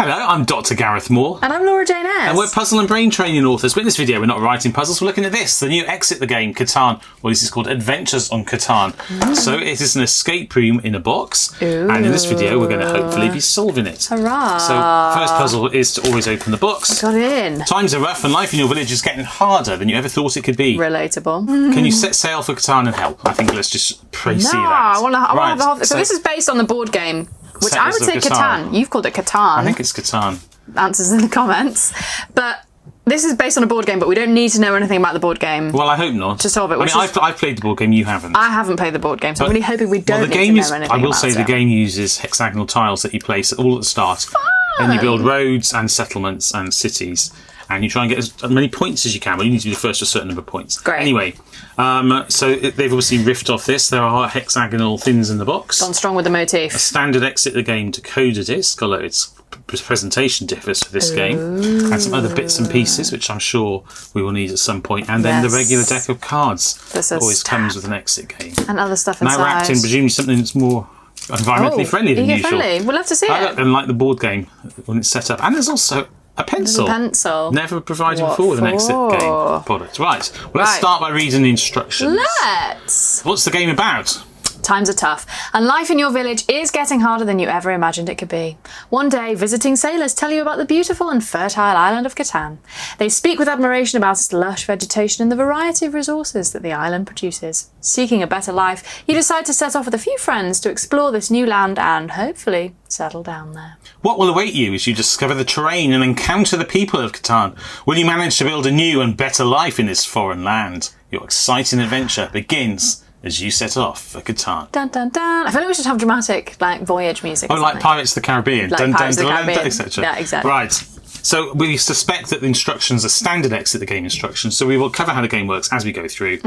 Hello, I'm Dr Gareth Moore. And I'm Laura Jane S. And we're puzzle and brain training authors. But in this video, we're not writing puzzles, we're looking at this, the new Exit the Game, Catan. Well, this is called Adventures on Catan. So it is an escape room in a box. Ooh. And in this video, we're going to hopefully be solving it. Hurrah. So first puzzle is to always open the box. Got in. Times are rough and life in your village is getting harder than you ever thought it could be. Relatable. Can you set sail for Catan and help? I think let's just pre-see that. I want to have the whole thing. So this is based on the board game, which I would say Catan. You've called it Catan. I think it's Catan. Answers in the comments. But this is based on a board game, but we don't need to know anything about the board game. Well, I hope not. To solve it. I mean, I've played the board game, you haven't. I haven't played the board game, so I'm really hoping we don't need to know anything I will about say it. the game uses hexagonal tiles that you place all at the start. And you build roads and settlements and cities. And you try and get as many points as you can. Well, you need to be the first to a certain number of points. Great. Anyway, so they've obviously riffed off this. There are hexagonal things in the box. Gone strong with the motif. A standard Exit the Game decoder disc, although its presentation differs for this game. And some other bits and pieces, which I'm sure we will need at some point. And then the regular deck of cards that always comes with an Exit game. And other stuff inside. Now wrapped in presumably something that's more environmentally friendly than usual. We'll have to see it. And like the board game when it's set up. And there's also a pencil. Never provided before with an Exit Game product. Right. Well, let's start by reading the instructions. Let's. What's the game about? Times are tough, and life in your village is getting harder than you ever imagined it could be. One day, visiting sailors tell you about the beautiful and fertile island of Catan. They speak with admiration about its lush vegetation and the variety of resources that the island produces. Seeking a better life, you decide to set off with a few friends to explore this new land and, hopefully, settle down there. What will await you as you discover the terrain and encounter the people of Catan? Will you manage to build a new and better life in this foreign land? Your exciting adventure begins as you set off for Catan. Dun dun dun. I feel like we should have dramatic, voyage music. Oh, like Pirates of the Caribbean. Like dun Pirates dun of the dun, Caribbean. etc. Yeah, exactly. Right. So we suspect that the instructions are standard Exit the Game instructions, so we will cover how the game works as we go through.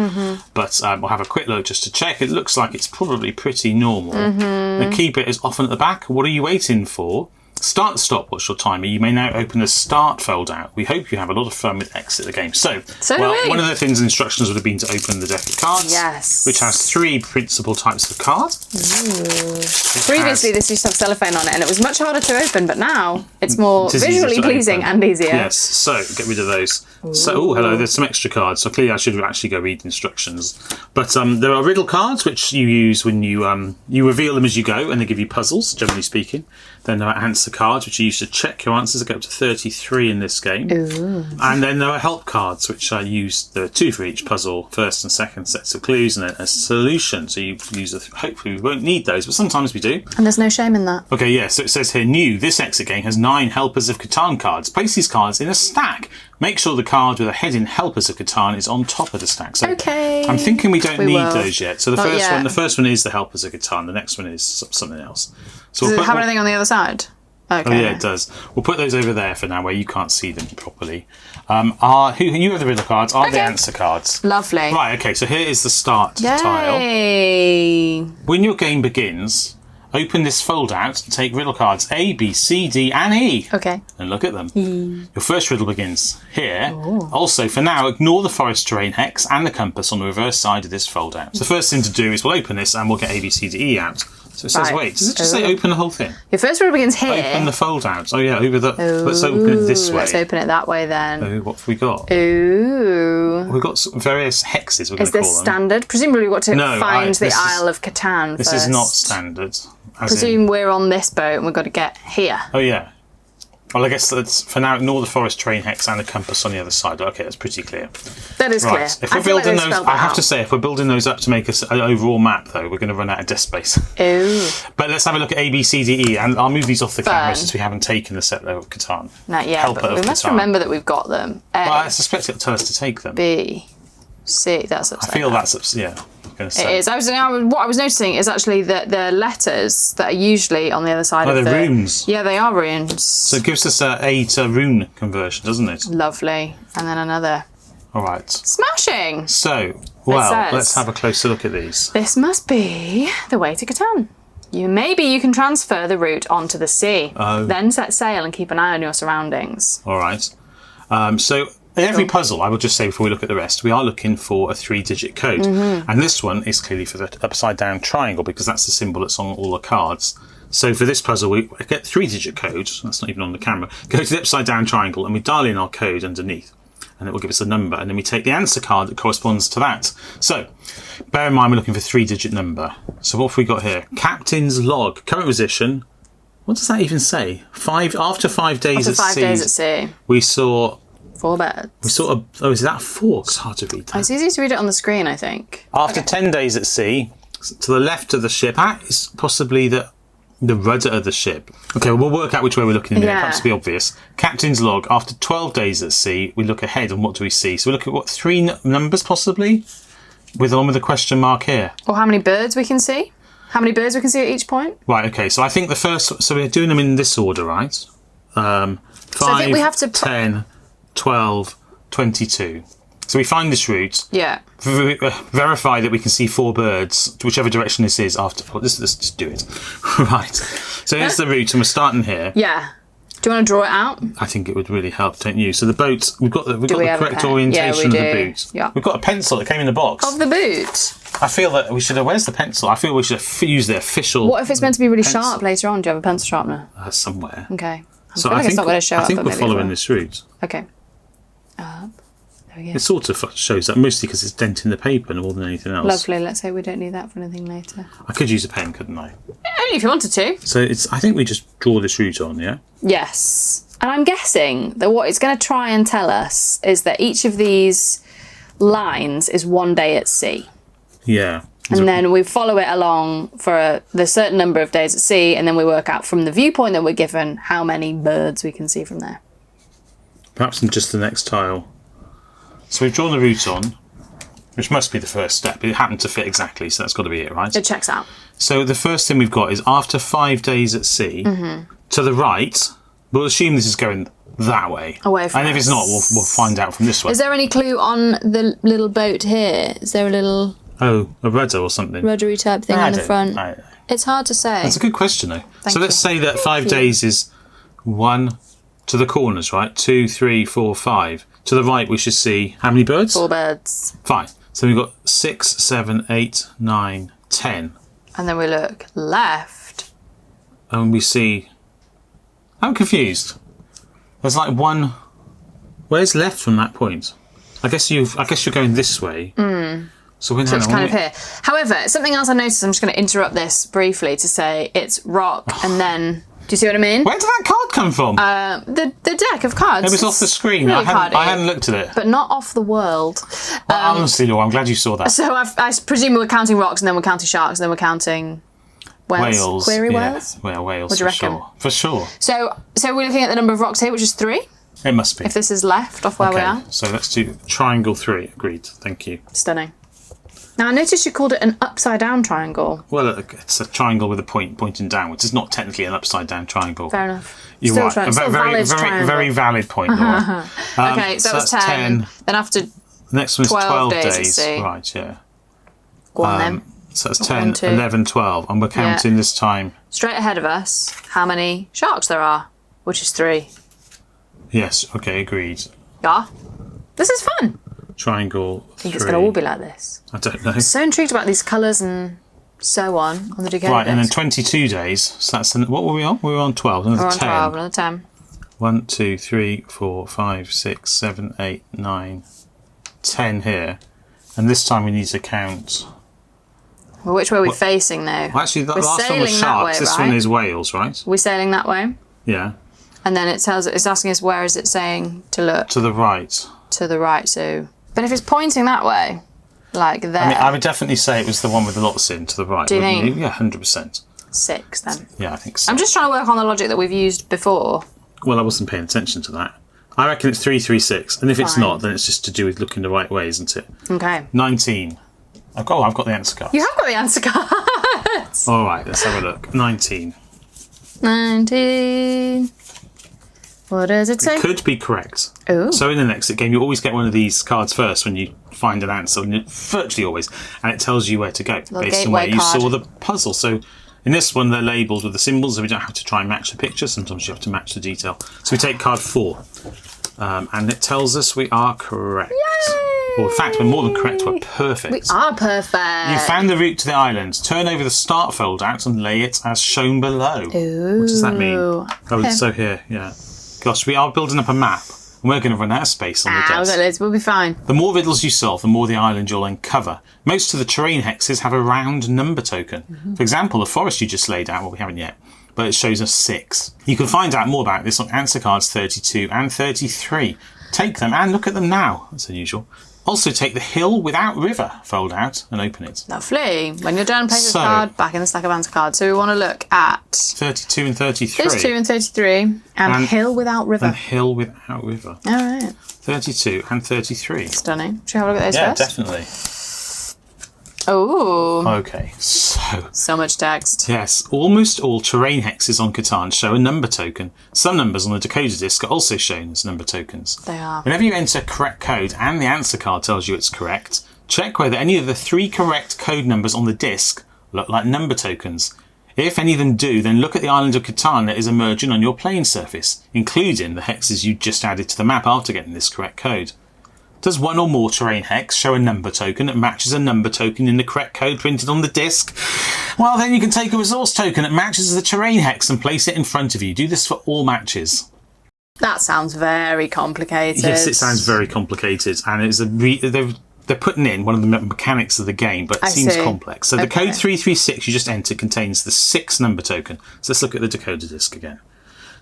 But we'll have a quick look just to check. It looks like it's probably pretty normal. The key bit is often at the back. What are you waiting for? Start the stopwatch or timer. You may now open the start fold out. We hope you have a lot of fun with Exit the Game. So one of the things in instructions would have been to open the deck of cards, which has 3 principal types of card. Previously, this used to have cellophane on it, and it was much harder to open, but now it's more visually pleasing and easier. Yes, so get rid of those. So, hello, there's some extra cards. So clearly I should actually go read the instructions. But there are riddle cards, which you use when you reveal them as you go, and they give you puzzles, generally speaking. Then there are answer cards, which you use to check your answers. I go up to 33 in this game. Ooh. And then there are help cards, which I use. There are 2 for each puzzle, first and second sets of clues, and then a solution. So you use hopefully we won't need those, but sometimes we do. And there's no shame in that. Okay, yeah, so it says here, new. This Exit Game has 9 Helpers of Catan cards. Place these cards in a stack. Make sure the card with a heading Helpers of Catan is on top of the stack. So I'm thinking we don't need those yet. So the first one is the Helpers of Catan. The next one is something else. So Does it have anything on the other side? Okay. Oh yeah, it does. We'll put those over there for now, where you can't see them properly. You have the riddle cards. Are the answer cards? Lovely. Right. Okay. So here is the start tile. When your game begins, open this fold out and take riddle cards A, B, C, D, and E. Okay. And look at them. Your first riddle begins here. Ooh. Also, for now, ignore the forest terrain hex and the compass on the reverse side of this fold out. So the first thing to do is we'll open this and we'll get A, B, C, D, E out. So it says, wait, does it just say open the whole thing? Your first riddle begins here. Open the fold out. Oh yeah, let's open it this way. Let's open it that way then. Oh, what have we got? Ooh. We've got various hexes, we're going to call them. Is this standard? Presumably we've got to find the Isle of Catan This first. is not standard. Presume we're on this boat and we've got to get here. Oh yeah. Well, I guess that's for now. Ignore the forest terrain hex and the compass on the other side. Okay, that's pretty clear. That is clear. If we're building those, I have to say, if we're building those up to make us an overall map, though, we're going to run out of desk space. Ooh. But let's have a look at A, B, C, D, E, and I'll move these off the camera since we haven't taken the Settler of Catan. Not yet, but we must remember that we've got them. A, well, I suspect it'll tell us to take them. B, C. That's upside down. I feel that's yeah. It is. What I was noticing is actually that the letters that are usually on the other side of the... they're runes. Yeah, they are runes. So it gives us a to rune conversion, doesn't it? Lovely. And then another. All right. Smashing! So, let's have a closer look at these. This must be the way to Catan. Maybe you can transfer the route onto the sea. Then set sail and keep an eye on your surroundings. All right. So... in every puzzle, I will just say before we look at the rest, we are looking for a 3-digit code. And this one is clearly for the upside down triangle because that's the symbol that's on all the cards. So for this puzzle, we get 3-digit codes. That's not even on the camera. Go to the upside down triangle and we dial in our code underneath. And it will give us a number. And then we take the answer card that corresponds to that. So bear in mind we're looking for a 3-digit number. So what have we got here? Captain's log. Current position. What does that even say? After 5 days at sea. After 5 days at sea. We saw... 4 birds. We saw is that 4? It's hard to read that. It's easy to read it on the screen, I think. After 10 days at sea, to the left of the ship, that is possibly the rudder of the ship. Okay, we'll work out which way we're looking in a minute. Perhaps to be obvious. Captain's log. After 12 days at sea, we look ahead and what do we see? So we look at what, 3 numbers possibly? With along with a question mark here. Or how many birds we can see? How many birds we can see at each point? Right, okay. So I think the first... So we're doing them in this order, right? 5, so I think we have to 10, 12, 22. So we find this route. Yeah. Verify that we can see 4 birds, whichever direction this is after... Well, let's just do it. Right. So here's the route and we're starting here. Yeah. Do you want to draw it out? I think it would really help, don't you? So the boat, we've got the correct pen? orientation of the boot. Yeah. We've got a pencil that came in the box. Of the boot? I feel that we should have... Where's the pencil? I feel we should have used the official... What if it's meant to be really sharp later on? Do you have a pencil sharpener? Somewhere. Okay. I So feel like it's not going to show up. I think we're following this route. Okay. Up. There we go. It sort of shows that, mostly because it's denting the paper more than anything else. Lovely. Let's say we don't need that for anything later. I could use a pen, couldn't I? Only if you wanted to. So I think we just draw this route on, yeah? Yes. And I'm guessing that what it's going to try and tell us is that each of these lines is 1 day at sea. Yeah. And then we follow it along for the certain number of days at sea, and then we work out from the viewpoint that we're given how many birds we can see from there. Perhaps in just the next tile. So we've drawn the route on, which must be the first step. It happened to fit exactly, so that's got to be it, right? It checks out. So the first thing we've got is after 5 days at sea, to the right, we'll assume this is going that way. Away from And if it's not, we'll find out from this way. Is there any clue on the little boat here? Is there a little Oh, a rudder or something? ruddery type thing on the front? I don't know. It's hard to say. That's a good question, though. So let's you. say that 5 days is 1 to the corners, right? 2, 3, 4, 5. To the right, we should see how many birds? 4 birds. Fine. So we've got 6, 7, 8, 9, 10. And then we look left. And we see... I'm confused. There's like 1... Where's left from that point? I guess you're going this way. So So it's kind of here. However, something else I noticed, I'm just going to interrupt this briefly to say it's rock and then... Do you see what I mean? Where did that card come from? The deck of cards. It was off the screen. Really I hadn't looked at it. But not off the world. Well, honestly, Laura, I'm glad you saw that. So I presume we're counting rocks and then we're counting sharks and then we're counting whales. Query whales? Yeah, whales, What do you reckon? sure. For sure. So we're looking at the number of rocks here, which is 3. It must be. If this is left off where we are. So let's do triangle 3. Agreed. Thank you. Stunning. Now I noticed you called it an upside down triangle. Well, it's a triangle with a point pointing downwards. It's not technically an upside down triangle. Fair enough. You're Still right. still valid triangle. Very valid point, Laura. Okay, so that was 10. Then after next one is 12 days. days. Right, yeah. Go on then. So that's 1, 10, 2. 11, 12. And we're counting this time. Straight ahead of us, how many sharks there are, which is 3. Yes, okay, agreed. Yeah. This is fun. Triangle 3. I think it's going to all be like this. I don't know. So intrigued about these colours and so on the decoder Right, and then disc. 22 days. So that's what were we on? We were on 12. Another We're on 10. 12, another 10. 1, 2, 3, 4, 5, 6, 7, 8, 9, 10 here. And this time we need to count. Well, which way are we facing now? Well, actually, the We're last one was sailing that way, sharks. This right? one is whales, right? We're sailing that way. Yeah. And then it's asking us where is it saying to look? To the right. To the right, so... But if it's pointing that way, like there... I mean, I would definitely say it was the one with the lots in to the right. Do you wouldn't think? You? Yeah, 100%. 6 then. Yeah, I think so. I'm just trying to work on the logic that we've used before. Well, I wasn't paying attention to that. I reckon it's 3, 3, 6. And if it's Fine. not, then it's just to do with looking the right way, isn't it? Okay. 19. I've got the answer card. You have got the answer cards. All right, let's have a look. 19. 19. What does it say? Could be correct. Ooh. So in the next game, you always get one of these cards first when you find an answer, virtually always, and it tells you where to go based on where you saw the puzzle. So in this one, they're labelled with the symbols, so we don't have to try and match the picture. Sometimes you have to match the detail. So we take card 4, and it tells us we are correct. Yay! Well, in fact, we're more than correct. We're perfect. We are perfect. You found the route to the island. Turn over the start fold out and lay it as shown below. Ooh. What does that mean? Oh, it's so here, yeah. Gosh, we are building up a map. And we're going to run out of space on the desk. Liz, we'll be fine. The more riddles you solve, the more the island you'll uncover. Most of the terrain hexes have a round number token. For example, the forest you just laid out, well, we haven't yet, but it shows us 6. You can find out more about this on answer cards 32 and 33. Take them and look at them now. That's unusual. Also take the hill without river fold out and open it. Lovely. When you're done, place the card back in the stack of answer cards. So we want to look at 32 and 33. 32 and 33 and hill without river. And hill without river. All right. 32 and 33. Stunning. Should we have a look at those first? first? Definitely. Oh. Okay, so much text. Yes, almost all terrain hexes on Catan show a number token. Some numbers on the decoder disc are also shown as number tokens. They are. Whenever you enter correct code and the answer card tells you it's correct, check whether any of the 3 correct code numbers on the disc look like number tokens. If any of them do, then look at the island of Catan that is emerging on your playing surface, including the hexes you just added to the map after getting this correct code. Does one or more terrain hex show a number token that matches a number token in the correct code printed on the disc? Well, then you can take a resource token that matches the terrain hex and place it in front of you. Do this for all matches. That sounds very complicated. Yes, it sounds very complicated, and it's they're putting in one of the mechanics of the game, but it seems complex. So the code 336 you just entered contains the 6 number token. So let's look at the decoder disc again.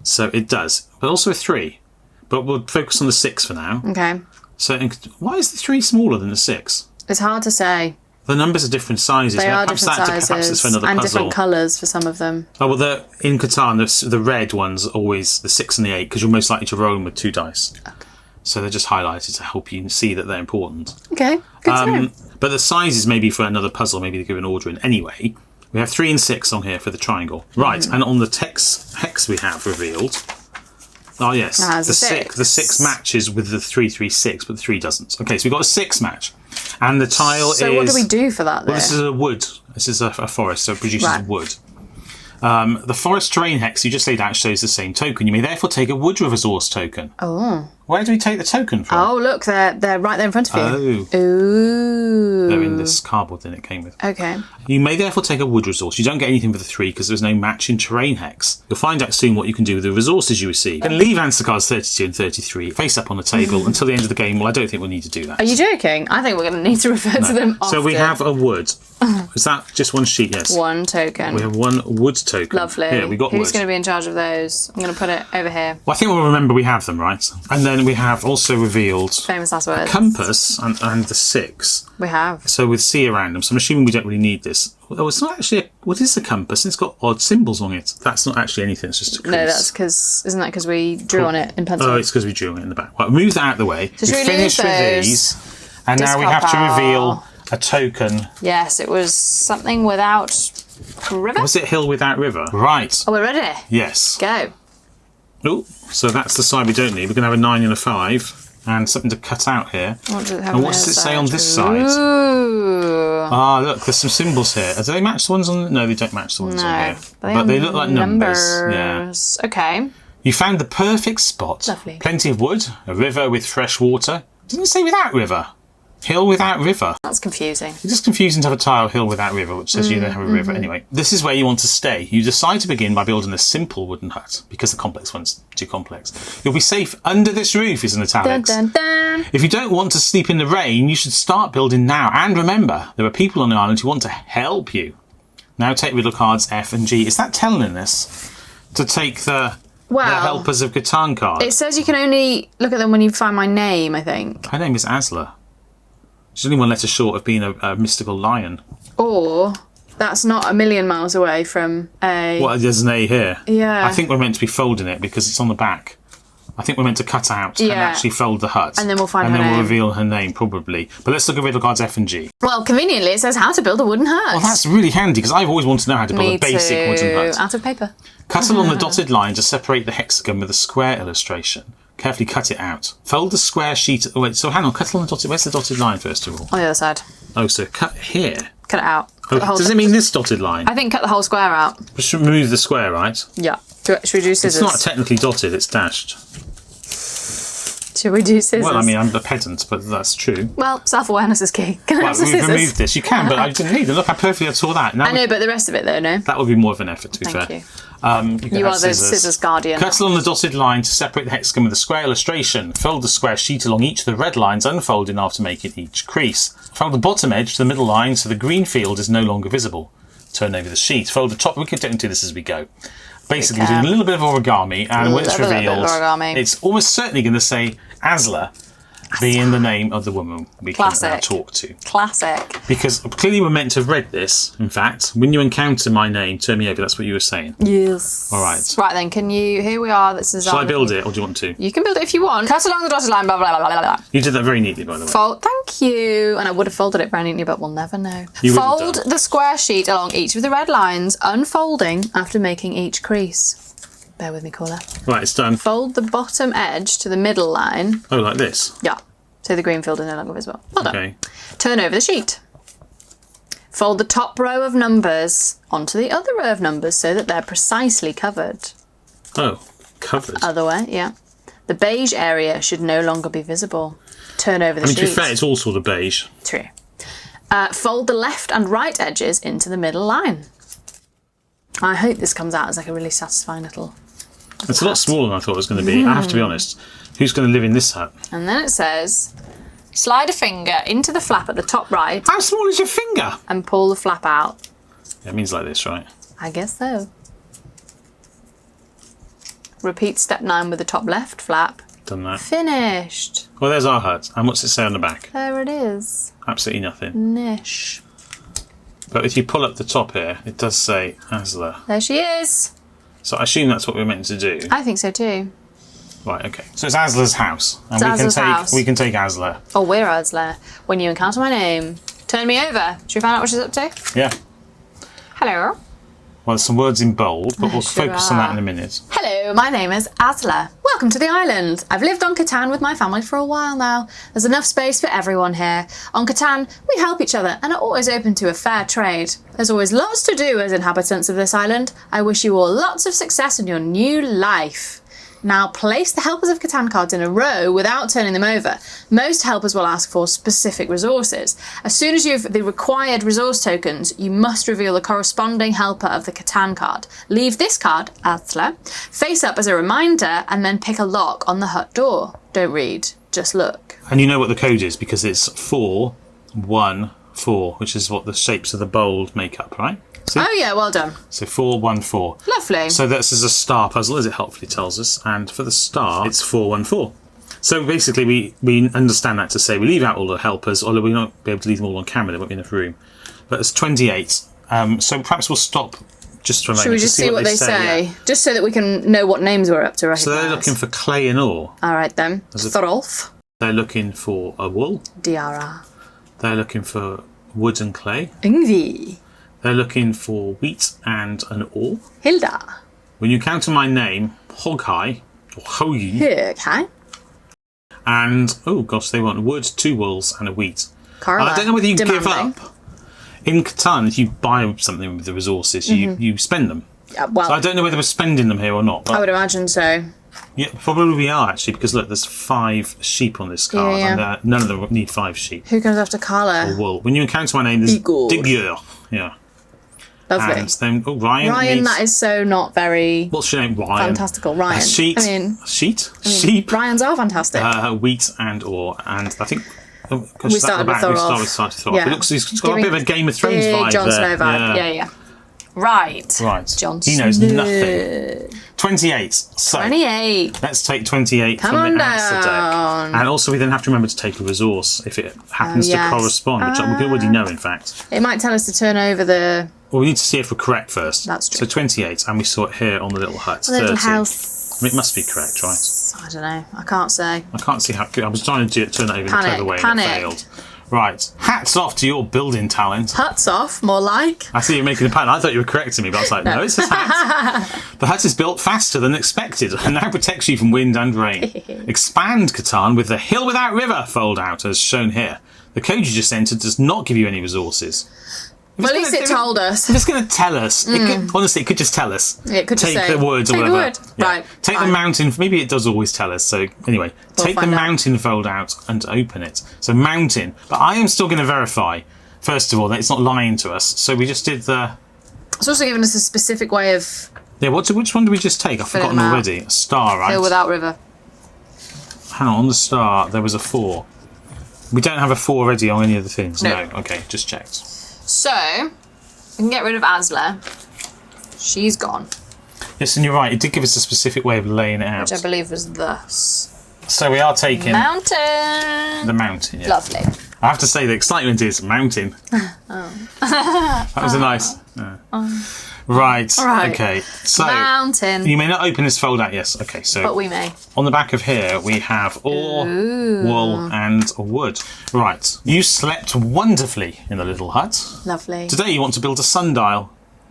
So it does, but also a 3. But we'll focus on the 6 for now. Okay. So why is the 3 smaller than the 6? It's hard to say. The numbers are different sizes. They are different sizes perhaps it's for another and puzzle. different colours for some of them. Oh, well, in Catan, the red ones are always the 6 and the 8 because you're most likely to roll them with 2 dice. Okay. So they're just highlighted to help you see that they're important. Okay, good to know. But the sizes may be for another puzzle. Maybe they give an order in. Anyway, we have 3 and 6 on here for the triangle. Right, and on the text hex we have revealed... Oh, yes. The 6 matches with the 336, but the 3 doesn't. Okay, so we've got a 6 match. And the tile is... So what do we do for that, Well, this is a wood. This is a forest, so it produces wood. The forest terrain hex you just laid out shows the same token. You may therefore take a wood resource token. Oh. Where do we take the token from? Oh, look, they're right there in front of you. Oh. Ooh. They're in this cardboard thing it came with. Okay. You may therefore take a wood resource. You don't get anything for the 3 because there's no match in terrain hex. You'll find out soon what you can do with the resources you receive. You can leave answer cards 32 and 33 face up on the table until the end of the game. Well, I don't think we'll need to do that. Are you joking? I think we're going to need to refer to them often. So we have a wood. Is that just one sheet? Yes. 1 token. We have 1 wood token. Lovely. Here, we got Who's wood. going to be in charge of those? I'm going to put it over here. Well, I think we'll remember we have them, right? And then we have also revealed famous last words. Compass and the 6. We have. So with C around them. So I'm assuming we don't really need this. Oh, it's not actually what is a compass? It's got odd symbols on it. That's not actually anything. It's just a crease. No, that's because isn't that because we drew on it in pencil? Oh, it's because we drew it in the back. Right, move that out of the way. So we finished with these, and now we have to reveal a token. Yes, it was something without river. Was it hill without river? Right. Oh, we're ready. Yes. Go. Oh, so that's the side we don't need. We're going to have a 9 and a 5. And something to cut out here. What does it have and what does it say on this side? Ooh. Ah, look, there's some symbols here. Do they match the ones on... No, they don't match the ones on here. But they look like numbers. Yeah. Okay. You found the perfect spot. Lovely. Plenty of wood, a river with fresh water. Doesn't it say without river? Hill without river. That's confusing. It's just confusing to have a tile hill without river, which says you don't have a river. Anyway, this is where you want to stay. You decide to begin by building a simple wooden hut, because the complex one's too complex. You'll be safe under this roof, is in italics. Dun, dun, dun. If you don't want to sleep in the rain, you should start building now. And remember, there are people on the island who want to help you. Now take riddle cards F and G. Is that telling us to take the Helpers of Catan card? It says you can only look at them when you find my name, I think. Her name is Asla. She's only 1 letter short of being a mystical lion. Or that's not a million miles away from a... Well, there's an A here. Yeah. I think we're meant to be folding it because it's on the back. I think we're meant to cut out and actually fold the hut. And then we'll find her name. And then name. we'll reveal her name, probably. But let's look at riddle cards F and G. Well, conveniently, it says how to build a wooden hut. Well, that's really handy because I've always wanted to know how to build a basic wooden hut. Out of paper. Cut along the dotted line to separate the hexagon with a square illustration. Carefully cut it out. Fold the square sheet... Oh, wait, so hang on. Cut along the dotted... Where's the dotted line, first of all? On the other side. Oh, so cut here. Cut it out. Oh, does it mean this dotted line? I think cut the whole square out. Just remove the square, right? Yeah. Should we do scissors? It's not technically dotted, it's dashed. So Should we do scissors? Well, I mean, I'm a pedant, but that's true. Well, self-awareness is key. Can I Well, have some we've scissors? removed this. You can, but I didn't need it. Look how perfectly I saw that. Now I know, but the rest of it, though, no? that would be more of an effort, to be Thank fair. you. can You have are the scissors guardian. Cut along the dotted line to separate the hexagon with a square illustration. Fold the square sheet along each of the red lines, unfolding after making each crease. Fold the bottom edge to the middle line so the green field is no longer visible. Turn over the sheet. Fold the top. We can do this as we go. Basically, we're doing a little bit of origami, and when it's revealed, it's almost certainly going to say Asla, being the name of the woman we can talk to. Classic. Because clearly we're meant to have read this, in fact. When you encounter my name, turn me over, that's what you were saying. Yes. All right. Right then, here we are. This is Shall I build it, or do you want to? You can build it if you want. Cut along the dotted line, blah, blah, blah, blah, blah. You did that very neatly, by the way. Thank you. And I would have folded it very neatly, but we'll never know. Fold the square sheet along each of the red lines, unfolding after making each crease. Bear with me, caller. Right, it's done. Fold the bottom edge to the middle line. Oh, like this? Yeah. So the green field is no longer visible. Well done. Okay. Turn over the sheet. Fold the top row of numbers onto the other row of numbers so that they're precisely covered. Oh, covered. Other way, yeah. The beige area should no longer be visible. Turn over the sheet. To be fair, it's all sort of beige. True. Fold the left and right edges into the middle line. I hope this comes out as like a really satisfying little... It's a lot smaller than I thought it was going to be, I have to be honest. Who's going to live in this hut? And then it says, slide a finger into the flap at the top right. How small is your finger? And pull the flap out. Yeah, it means like this, right? I guess so. Repeat step 9 with the top left flap. Done that. Finished. Well, there's our hut. And what's it say on the back? There it is. Absolutely nothing. Nish. But if you pull up the top here, it does say Asla. There she is. So I assume that's what we're meant to do. I think so too. Right, okay. So it's Asla's house. And We can take Asla. Oh, we're Asla. When you encounter my name, turn me over. Should we find out what she's up to? Yeah. Hello. Well, there's some words in bold, but we'll Sure focus on that in a minute. Hello, my name is Asla. Welcome to the island. I've lived on Catan with my family for a while now. There's enough space for everyone here. On Catan, we help each other and are always open to a fair trade. There's always lots to do as inhabitants of this island. I wish you all lots of success in your new life. Now place the Helpers of Catan cards in a row without turning them over. Most helpers will ask for specific resources. As soon as you have the required resource tokens, you must reveal the corresponding helper of the Catan card. Leave this card, Asla, face up as a reminder and then pick a lock on the hut door. Don't read, just look. And you know what the code is because it's 414, which is what the shapes of the bold make up, right? See? Oh yeah, well done. So 414. Lovely. So this is a star puzzle, as it helpfully tells us. And for the star, it's 414. So basically, we understand that to say we leave out all the helpers, although we won't be able to leave them all on camera. There won't be enough room. But it's 28. So perhaps we'll stop just for a moment. Should we just see what they say? Yeah. Just so that we can know what names we're up to, right? So they're looking for clay and ore. All right then. Throlf. They're looking for a wool. Diara. They're looking for wood and clay. Ingvi. They're looking for wheat and an ore. Hilda. When you encounter my name, Hoghai, or Hoyi. Okay. And, oh gosh, they want wood, 2 wools, and a wheat. Carla. I don't know whether you give up. In Catan, if you buy something with the resources, you spend them. Yeah, well, so I don't know whether we're spending them here or not. But I would imagine so. Yeah, probably we are, actually, because look, there's 5 sheep on this card, and none of them need 5 sheep. Who comes after Carla? Or wool. When you encounter my name, there's Digger. Yeah. Lovely. And then, Ryan. Ryan, that is so not very... What's your name? Ryan. Fantastical. Ryan. Sheep. Sheep. Ryan's are fantastic. Wheat and ore. And I think... we started with Thorolf. Yeah. He's got a bit of a Game of Thrones vibe Jon Snow vibe. Yeah. Right. Jon Snow. He knows nothing. 28. So 28. Let's take 28 from the answer deck. And also we then have to remember to take a resource if it happens to correspond, which we already know, in fact. It might tell us to turn over the... Well, we need to see if we're correct first. That's true. So 28, and we saw it here on the little hut. 30. Little house. I mean, it must be correct, right? I don't know. I can't say. I can't see how... I was trying to turn it over in a clever way and it failed. Right. Hats off to your building talent. Huts off, more like. I see you making a pun. I thought you were correcting me, but I was like, no, it's a hat. The hut is built faster than expected and now protects you from wind and rain. Expand Catan with the hill without river fold out, as shown here. The code you just entered does not give you any resources. Well, at least it told us. If it's going to tell us, honestly, it could just tell us. Yeah, it could just take say, the words or take the whatever. word. Yeah. Right. Take fine. the mountain. Maybe it does always tell us. So anyway, take the find out. mountain fold out and open it. So mountain. But I am still going to verify, first of all, that it's not lying to us. So we just did the... It's also given us a specific way of Yeah, which one did we just take? I've Filling forgotten them out. already. A star, right? hill without river. Hang on the star, there was a 4. We don't have a 4 already on any of the things. No. Okay, just checked. So, we can get rid of Asla. She's gone, Yes, and you're right. It did give us a specific way of laying it out. which I believe was thus. So we are taking Mountain! the mountain. Yeah. Lovely. I have to say the excitement is mountain. That was a nice. Right. Right. Okay. So Mountain. you may not open this fold out. Yes. Okay. So But we may. on the back of here we have ore, wool, and wood. Right. You slept wonderfully in the little hut. Lovely. Today you want to build a sundial.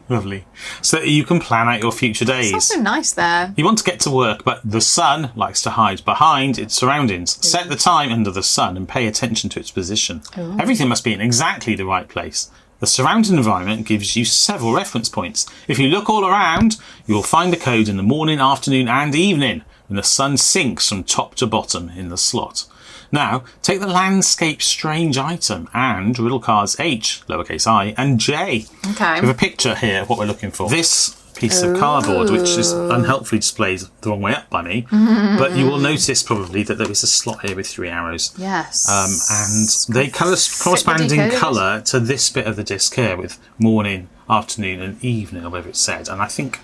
Lovely. So that you can plan out your future It's days. also nice there. You want to get to work, but the sun likes to hide behind its surroundings. Set the time under the sun and pay attention to its position. Everything must be in exactly the right place. The surrounding environment gives you several reference points. If you look all around, you will find the code in the morning, afternoon and evening when the sun sinks from top to bottom in the slot. Now, take the landscape strange item and riddle cards H, lowercase I, and J. Okay. We have a picture here of what we're looking for. This piece of cardboard, which is unhelpfully displayed the wrong way up by me, but you will notice probably that there is a slot here with 3 arrows. Yes. And they correspond in decoded. colour to this bit of the disc here with morning, afternoon and evening, or whatever it said. And I think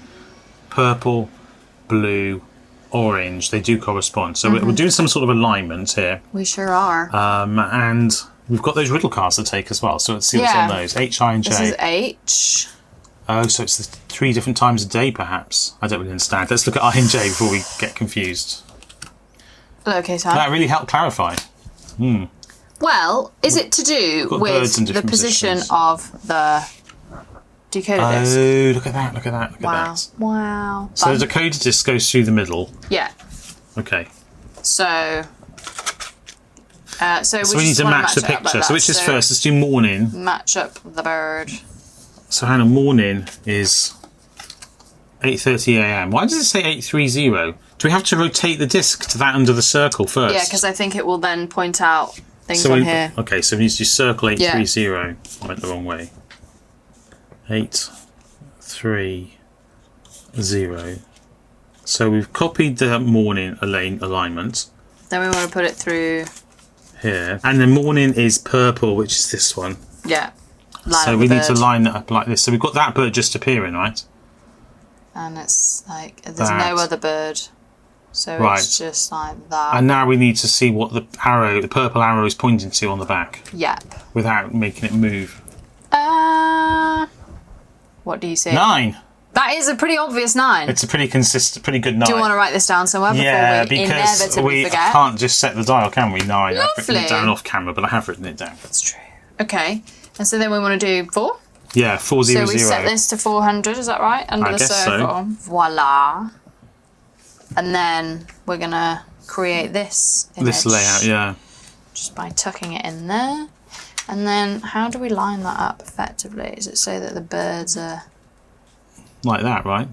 purple, blue, orange, they do correspond. So we're doing some sort of alignment here. We sure are. And we've got those riddle cards to take as well. So let's see what's Yeah. on those. H, I and J. This is H. Oh, so it's the 3 different times a day, perhaps. I don't really understand. Let's look at I and J before we get confused. Okay, so That really helped clarify. well, is it to do Got birds in with the different position positions. of the decoder disc? Oh, look at that! Look at that! Look Wow. at that! Wow. So Fun. the decoder disc goes through the middle. Yeah. Okay. So. So So we need to match the picture. So which is first? Let's do morning. Match up the bird. So Hannah, morning is 8:30 a.m. Why does it say 8:30? Do we have to rotate the disc to that under the circle first? Yeah, because I think it will then point out things So on we, here. okay, so we need to do circle 830. Yeah. I went the wrong way. 830. So we've copied the morning alignment Then we want to put it through. here, and the morning is purple, which is this one. Yeah. Line So up we the need to bird. line that up like this. So we've got that bird just appearing, right? And it's like there's That. no other bird, so Right. it's just like that. And now we need to see what the purple arrow is pointing to on the back Yep. without making it move. What do you see? 9. That is a pretty obvious 9. It's a pretty pretty good 9. Do you want to write this down somewhere before Yeah, we because inevitably we forget? can't just set the dial, can we? 9. I've written it Lovely. down off camera, but I have written it down. That's true. Okay, and so then we want to do 4. Yeah, 400. So we set this to 400. Is that right? Under I the guess so. circle. Voila. And then we're gonna create this image This layout, yeah. just by tucking it in there. And then how do we line that up effectively? Is it so that the birds are Like that, right?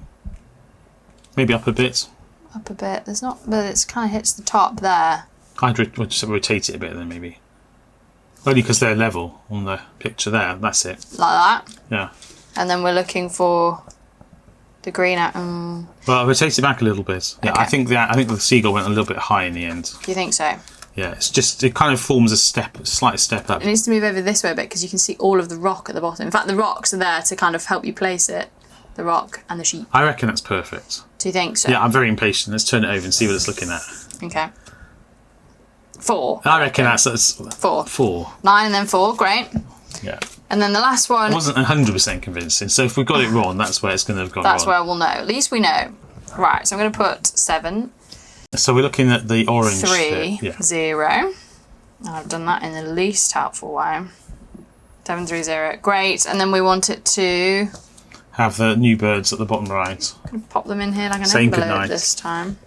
Maybe up a bit. up a bit? There's not, but it's kind of hits the top there. We'll just rotate it a bit then, maybe. Only because they're level on the picture there. That's it. Like that. Yeah. And then we're looking for the green out. Do Well, rotate it back a little bit. Yeah, Okay. I think the seagull went a little bit high in the end. you think so? Yeah, it kind of forms a slight step up. It needs to move over this way a bit because you can see all of the rock at the bottom. In fact, the rocks are there to kind of help you place it. The rock and the sheep. I reckon that's perfect. Do you think so? Yeah, I'm very impatient. Let's turn it over and see what it's looking at. Okay. 4. I reckon that's 4. 4. 9 and then 4. Great. Yeah. And then the last one. It wasn't 100% convincing, so if we got it wrong, that's where it's going to have gone That's wrong. where we'll know. At least we know. Right. So I'm going to put 7, So we're looking at the orange 3, here. Yeah. 0. And I've done that in the least helpful way. 7, 3, 0. Great. And then we want it to Have the new birds at the bottom right. pop them in here like an Saying envelope goodnight. this time.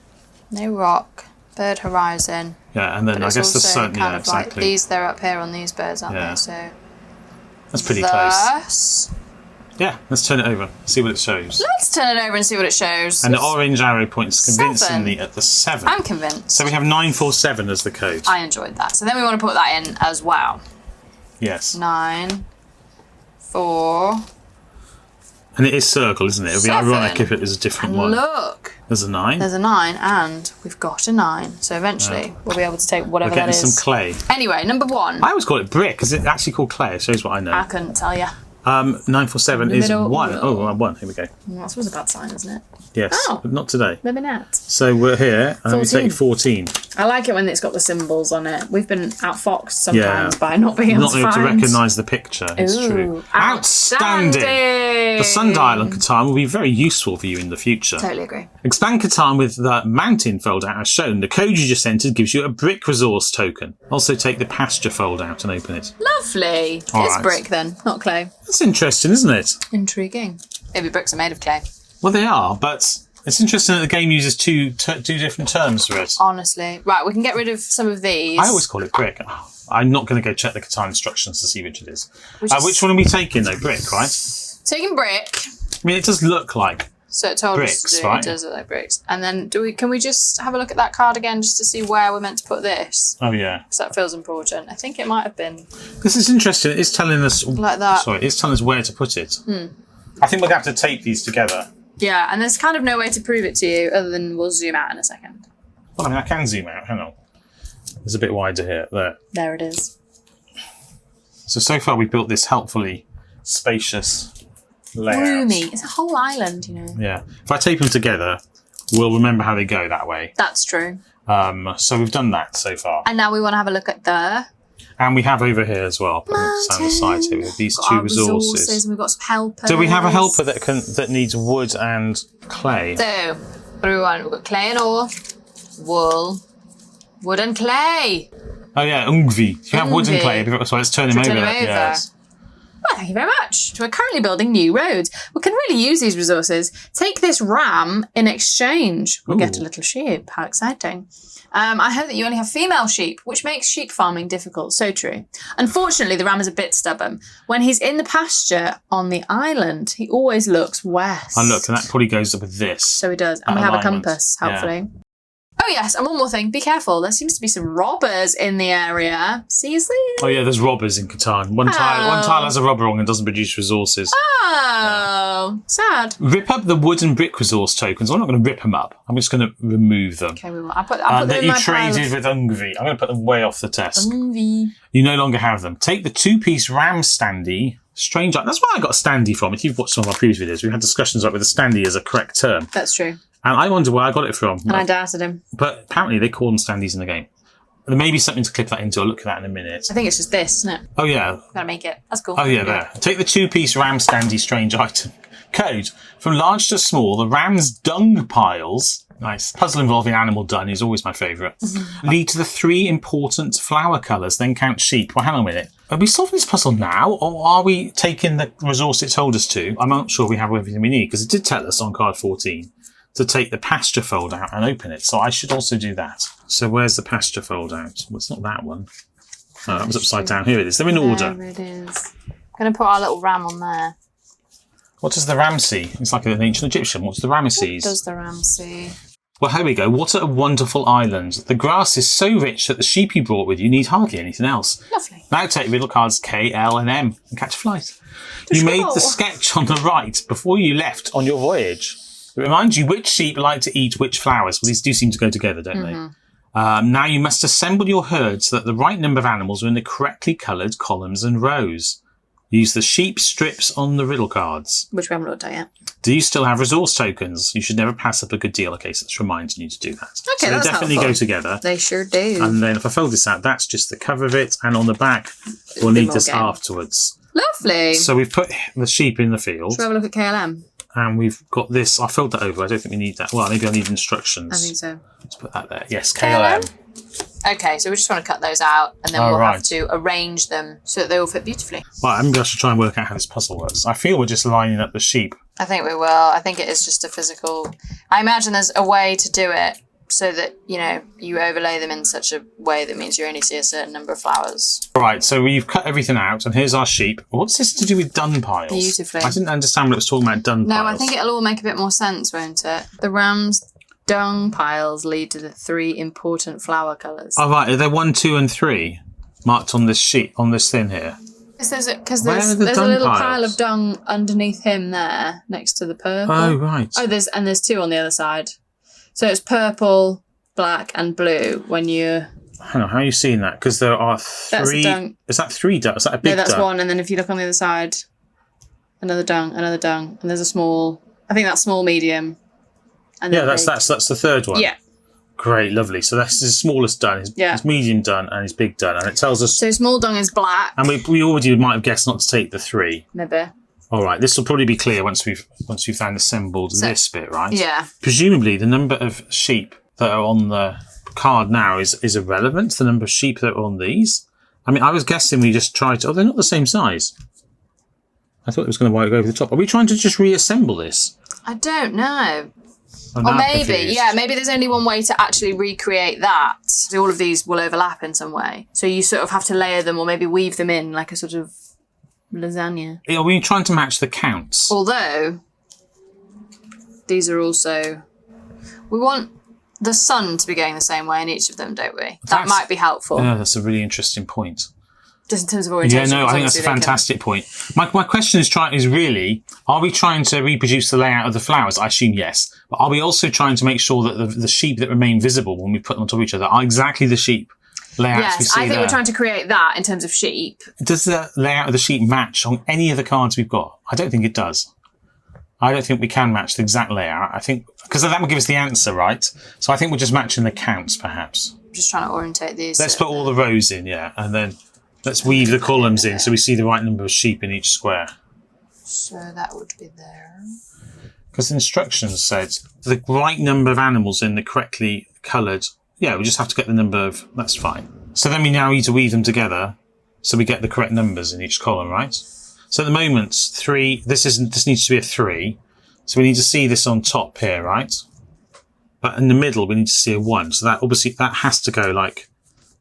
No rock. Bird horizon. Yeah, and then But I it's guess the also sun. kind Yeah, of like exactly. these. They're up here on these birds, aren't Yeah. they? So That's pretty close. Thus, Yeah, let's turn it over. See what it shows. let's turn it over and see what it shows. And the orange arrow points convincingly 7. at the 7. I'm convinced. So we have 947 as the code. I enjoyed that. So then we want to put that in as well. Yes. 9, 4. And it is circle, isn't it? It would be 7. ironic if it was a different And one. look, There's a 9. there's a 9 and we've got a 9. So eventually we'll be able to take whatever We're that getting is. some clay. Anyway, number 1. I always call it brick. Is it actually called clay? It shows what I know. I couldn't tell you. 947 is Middle 1. wheel. Oh, 1. Here we go. That's always a bad sign, isn't it? Yes, Oh. but not today. Maybe not. So we're here and we 14. take 14. I like it when it's got the symbols on it. We've been outfoxed sometimes Yeah. by not being able Not to able to find. recognise the picture. It's true. Ooh, Outstanding! The sundial on Catan will be very useful for you in the future. Totally agree. Expand Catan with the mountain fold out as shown. The code you just entered gives you a brick resource token. Also take the pasture fold out and open it. Lovely. All It's right. brick then, not clay. That's interesting, isn't it? Intriguing. Maybe bricks are made of clay. Well, they are, but it's interesting that the game uses two different terms for it. Honestly. Right, we can get rid of some of these. I always call it brick. Oh, I'm not going to go check the Catan instructions to see which it is. Which is- Which one are we taking, though? Brick, right? Taking brick. I mean, it does look like... So it told Bricks, us to do right? it does look like bricks. And then can we just have a look at that card again just to see where we're meant to put this? Oh, yeah. Because that feels important. I think it might have been This is interesting. It's telling us... like that. Sorry, it's telling us where to put it. I think we're going to have to tape these together. Yeah, and there's kind of no way to prove it to you other than we'll zoom out in a second. Well, I mean, I can zoom out. Hang on. It's a bit wider here. There. There it is. So far we've built this helpfully spacious layout. Roomy. It's a whole island, you know. Yeah. If I tape them together, we'll remember how they go that way. That's true. So we've done that so far. And now we want to have a look at the And we have over here as well, down the side here, with these two our resources. and we've got some helpers. Do we have a helper that needs wood and clay? So, what do we want? We've got clay and ore, wool, wood and clay. Oh yeah, ungvi. If you have wood and Ungvi. clay, so let's turn him over. turn him over? Yes. Well, thank you very much. We're currently building new roads. We can really use these resources. Take this ram in exchange. We'll get a Ooh. little sheep. How exciting. I heard that you only have female sheep, which makes sheep farming difficult. So true. Unfortunately, the ram is a bit stubborn. When he's in the pasture on the island, he always looks west. And look, and that probably goes up with this. So he does. And That we have a alignment. compass, Yeah. helpfully. Oh, yes. And one more thing. Be careful. There seems to be some robbers in the area. Seriously? Oh yeah, there's robbers in Catan. One tile has a robber on and doesn't produce resources. Oh, sad. Rip up the wood and brick resource tokens. I'm not going to rip them up. I'm just going to remove them. Okay, we will. I'll put them That in you my pile traded of with Ungvi. I'm going to put them way off the desk. Ungvi. You no longer have them. Take the two-piece ram standee. Strange. That's where I got a standee from. If you've watched some of our previous videos, we had discussions about whether standee is a correct term. That's true. And I wonder where I got it from. And I doubted him. But apparently they call them standees in the game. There may be something to clip that into. I'll look at that in a minute. I think it's just this, isn't it? Oh, yeah. Gotta make it. That's cool. Oh, yeah, there. Take the two-piece ram standee strange item. Code. From large to small, the ram's dung piles... Nice. Puzzle involving animal dung is always my favourite. Lead to the three important flower colours, then count sheep. Well, hang on a minute. Are we solving this puzzle now, or are we taking the resource it told us to? I'm not sure we have everything we need, because it did tell us on card 14 to take the pasture fold out and open it. So I should also do that. So where's the pasture fold out? Well, it's not that one. Oh, that was upside down. Here it is. They're in order. There it is. I'm gonna put our little ram on there. What does the ram see? It's like an ancient Egyptian. What's the Ramesses? What does the ram see? Well, here we go. What a wonderful island. The grass is so rich that the sheep you brought with you need hardly anything else. Lovely. Now take riddle cards K, L and M and catch a flight. You made the sketch on the right before you left on your voyage. It reminds you which sheep like to eat which flowers. Well, these do seem to go together, don't they? Now you must assemble your herd so that the right number of animals are in the correctly coloured columns and rows. Use the sheep strips on the riddle cards. Which we haven't looked at yet. Do you still have resource tokens? You should never pass up a good deal. Okay, so that's reminding you to do that. Okay, so that's they definitely helpful. go together. They sure do. And then if I fold this out, that's just the cover of it. And on the back, we'll Be need more this game. afterwards. Lovely. So we've put the sheep in the field. Shall we have a look at KLM? And we've got this. I filled that over. I don't think we need that. Well, maybe I need instructions. I think so. Let's put that there. Yes, KLM. KLM. Okay, so we just want to cut those out and then Oh, we'll have right. to arrange them so that they all fit beautifully. Well, maybe I should try and work out how this puzzle works. I feel we're just lining up the sheep. I think we will. I think it is just a physical... I imagine there's a way to do it so that, you know, you overlay them in such a way that means you only see a certain number of flowers. Right, so we've cut everything out, and here's our sheep. What's this to do with dung piles? Beautifully. I didn't understand what it was talking about dung piles. No, I think it'll all make a bit more sense, won't it? The ram's dung piles lead to the 3 important flower colours. Oh, right, are there 1, 2, and 3 marked on this sheet, on this thing here? Because there's a little pile of dung underneath him there, next to the purple. Oh, right. Oh, there's 2 on the other side. So it's purple, black, and blue when you... Hang on, how are you seeing that? Because there are 3... That's a dung. Is that 3 dung? Is that a big dung? No, that's 1, and then if you look on the other side, another dung, and there's a small... I think that's small, medium, and then that's the third one? Yeah. Great, lovely. So that's his smallest dung, his medium dung, and his big dung, and it tells us... So small dung is black. And we already might have guessed not to take the 3. Maybe. All right, this will probably be clear once we've then assembled this bit, right? Yeah. Presumably, the number of sheep that are on the card now is irrelevant to the number of sheep that are on these. I mean, I was guessing we just tried to... Oh, they're not the same size. I thought it was going to go over the top. Are we trying to just reassemble this? I don't know. I'm Or now maybe, confused. maybe there's only one way to actually recreate that. So all of these will overlap in some way. So you sort of have to layer them or maybe weave them in like a sort of lasagna. Are we trying to match the counts? Although, these are also... We want the sun to be going the same way in each of them, don't we? That might be helpful. Yeah, that's a really interesting point. Just in terms of orientation. Yeah, no, I think that's a fantastic point. My question is really, are we trying to reproduce the layout of the flowers? I assume yes. But are we also trying to make sure that the sheep that remain visible when we put them on top of each other are exactly the sheep layouts we see I think we're trying to create that in terms of sheep. Does the layout of the sheep match on any of the cards we've got? I don't think it does. I don't think we can match the exact layout. I think, because that will give us the answer, right? So I think we're just matching the counts, perhaps. I'm just trying to orientate these. Let's put all the rows in, and then let's weave the columns in so we see the right number of sheep in each square. So that would be there. Because the instructions said the right number of animals in the correctly coloured. Yeah, we just have to get the number of... That's fine. So then we now need to weave them together so we get the correct numbers in each column, right? So at the moment, 3... This needs to be a 3. So we need to see this on top here, right? But in the middle, we need to see a 1. So that obviously that has to go like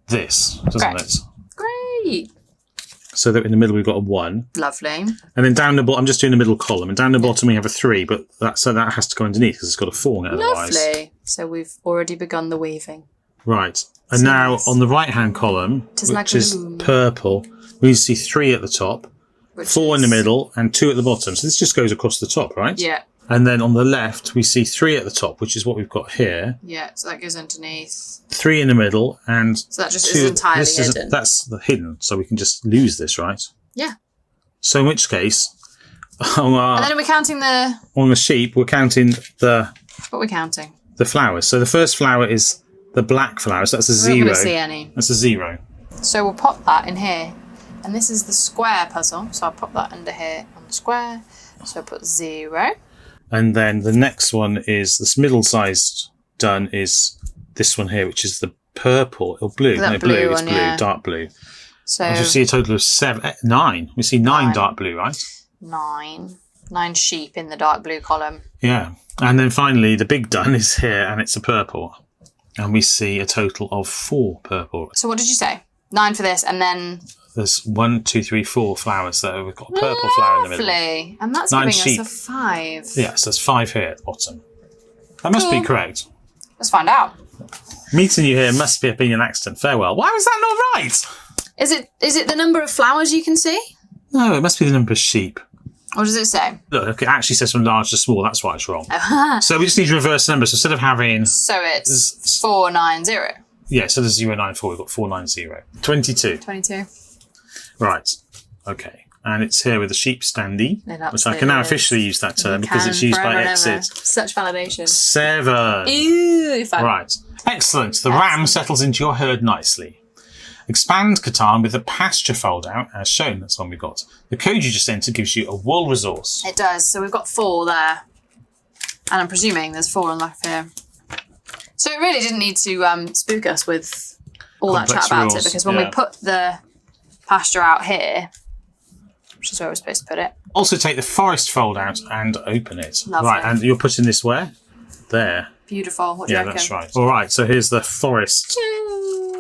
this, doesn't it? Great. So that in the middle we've got a 1. Lovely. And then down the bottom, I'm just doing the middle column, and down the bottom we have a 3, but that has to go underneath because it's got a 4 in it otherwise. Lovely. So we've already begun the weaving. Right. And now on the right-hand column, which is purple, we need to see 3 at the top, 4 in the middle, and 2 at the bottom. So this just goes across the top, right? Yeah. And then on the left, we see 3 at the top, which is what we've got here. Yeah, so that goes underneath. 3 in the middle, and so that just is entirely hidden. That's the hidden, so we can just lose this, right? Yeah. So in which case, and then are we counting the... On the sheep, we're counting the... What are we counting? The flowers. So the first flower is the black flower, so that's a 0. We're not going to see any. That's a 0. So we'll pop that in here. And this is the square puzzle, so I'll pop that under here on the square. So I'll put 0. And then the next one is this middle-sized done is this one here, which is the purple or blue. That no, blue it's one, blue, yeah. dark blue. So and you see a total of 9. We see 9 dark blue, right? 9 sheep in the dark blue column. Yeah. And then finally, the big done is here, and it's a purple. And we see a total of 4 purple. So what did you say? 9 for this, and then... There's 1, 2, 3, 4 flowers there. We've got a purple flower in the middle. Lovely. And that's 9 giving sheep. us a 5. Yes, there's 5 here at the bottom. That must be correct. Let's find out. Meeting you here must have been an accident. Farewell. Why was that not right? Is it the number of flowers you can see? No, it must be the number of sheep. What does it say? Look, it actually says from large to small. That's why it's wrong. So we just need to reverse the numbers. So instead of having... So it's 490. Yeah, so there's 094. We've got 490. 22. 22. Right. Okay. And it's here with the sheep standee, It which I can now officially use that term because it's used by Exit. Such validation. 7. Ew, fun. Right. Excellent. The ram settles into your herd nicely. Expand Catan with the pasture fold out as shown. That's one we've got. The code you just entered gives you a wool resource. It does. So we've got 4 there. And I'm presuming there's 4 on left here. So it really didn't need to spook us with all that chat about it, because when we put the pasture out here, which is where we're supposed to put it. Also take the forest fold out and open it. Lovely. Right, and you're putting this where? There. Beautiful. What do you reckon? That's right. All right, so here's the forest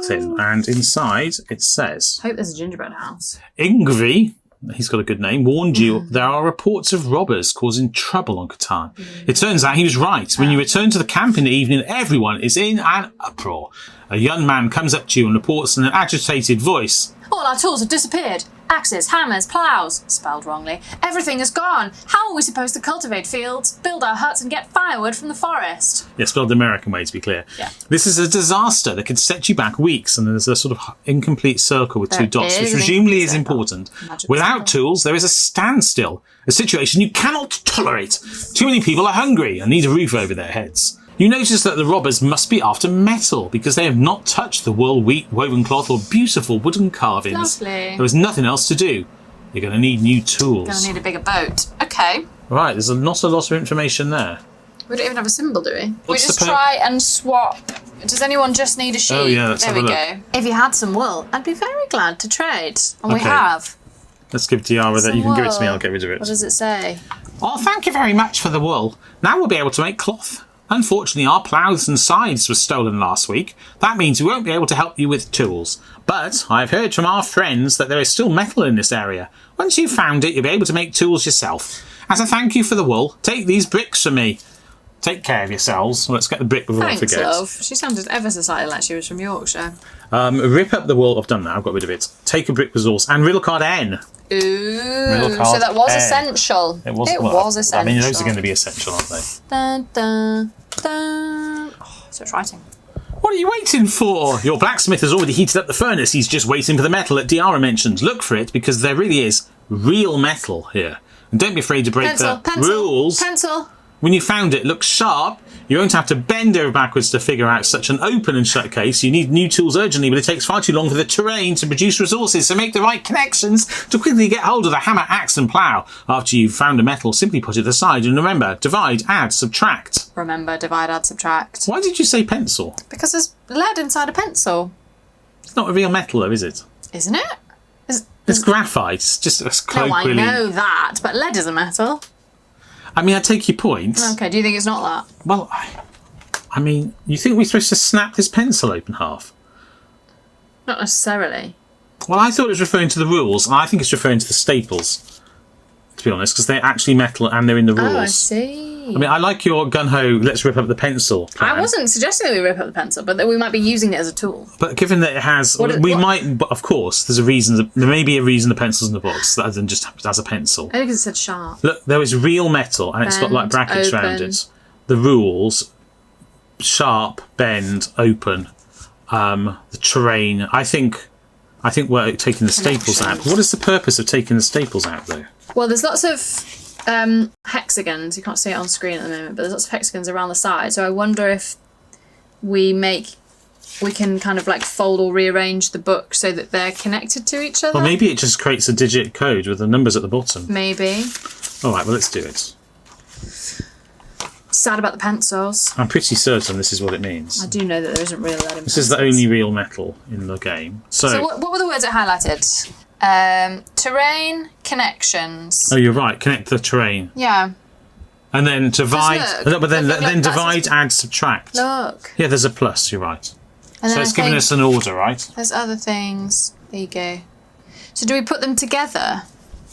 tin, and inside it says, I hope there's a gingerbread house. Ingvi, he's got a good name, warned you there are reports of robbers causing trouble on Catan. It turns out he was right. When you return to the camp in the evening, everyone is in an uproar. A young man comes up to you and reports in an agitated voice, All our tools have disappeared. Axes, hammers, ploughs. Spelled wrongly. Everything is gone. How are we supposed to cultivate fields, build our huts and get firewood from the forest? yeah, spelled the American way to be clear. Yeah. This is a disaster that could set you back weeks, and there's a sort of incomplete circle with two There dots, is which an presumably is incomplete important. Magical Without circle. tools, there is a standstill, a situation you cannot tolerate. Too many people are hungry and need a roof over their heads. You notice that the robbers must be after metal because they have not touched the wool, wheat, woven cloth or beautiful wooden carvings. Lovely. There is nothing else to do. You're going to need new tools. Gonna need a bigger boat. Okay. Right, there's not a lot of information there. We don't even have a symbol, do we? What's we just the try and swap. Does anyone just need a sheet? Oh, yeah, let's there have we a go. If you had some wool, I'd be very glad to trade. And we Okay. have. Let's give Tiara that. Some You can give it to me, wool. I'll get rid of it. What does it say? Oh, thank you very much for the wool. Now we'll be able to make cloth. Unfortunately, our ploughs and scythes were stolen last week. That means we won't be able to help you with tools. But I've heard from our friends that there is still metal in this area. Once you've found it, you'll be able to make tools yourself. As a thank you for the wool, take these bricks from me. Take care of yourselves. Let's get the brick before I Thanks, forget. love. She sounded ever so slightly like she was from Yorkshire. Rip up the wool. I've done that. I've got rid of it. Take a brick resource. And riddle card N. Ooh, card so that was N. essential. It was essential. I mean, those are going to be essential, aren't they? Dun, dun, dun. Oh, so exciting. What are you waiting for? Your blacksmith has already heated up the furnace. He's just waiting for the metal that Diara mentioned. Look for it, because there really is real metal here. And don't be afraid to break the rules. Pencil. When you found it, look sharp. You won't have to bend over backwards to figure out such an open and shut case. You need new tools urgently, but it takes far too long for the terrain to produce resources. So make the right connections to quickly get hold of the hammer, axe and plough. After you've found a metal, simply put it aside. And remember, divide, add, subtract. Remember, divide, add, subtract. Why did you say pencil? Because there's lead inside a pencil. It's not a real metal, though, is it? Isn't it? It's graphite. It's just a No, I colloquially... know that, but lead is a metal. I mean, I take your point. Okay, do you think it's not that? Well, I mean, you think we're supposed to snap this pencil open half? Not necessarily. Well, I thought it was referring to the rules, and I think it's referring to the staples, to be honest, because they're actually metal and they're in the rules. Oh, I see. I mean, I like your gun-ho, let's rip up the pencil plan. I wasn't suggesting that we rip up the pencil, but that we might be using it as a tool. But given that it has... But of course, there's a reason... There may be a reason the pencil's in the box, other than just as a pencil. I think it said sharp. Look, there is real metal, and it's got like Bend, brackets around open. it. The rules, sharp, bend, open, the terrain. I think we're taking the staples out. What is the purpose of taking the staples out, though? Well, there's lots of hexagons. You can't see it on screen at the moment, but there's lots of hexagons around the side. So I wonder if we can kind of like fold or rearrange the book so that they're connected to each other. Or maybe it just creates a digit code with the numbers at the bottom. Maybe. All right, well, let's do it. Sad about the pencils. I'm pretty certain this is what it means. I do know that there isn't real lead in This is the only real metal in the game. So what were the words it highlighted? Terrain, connections. Oh, you're right. Connect the terrain. Yeah. And then divide. look, But then look, then that's divide, add, subtract. Look. Yeah, there's a plus. You're right. And So then it's I giving think us an order, right? there's other things. There you go. So do we put them together?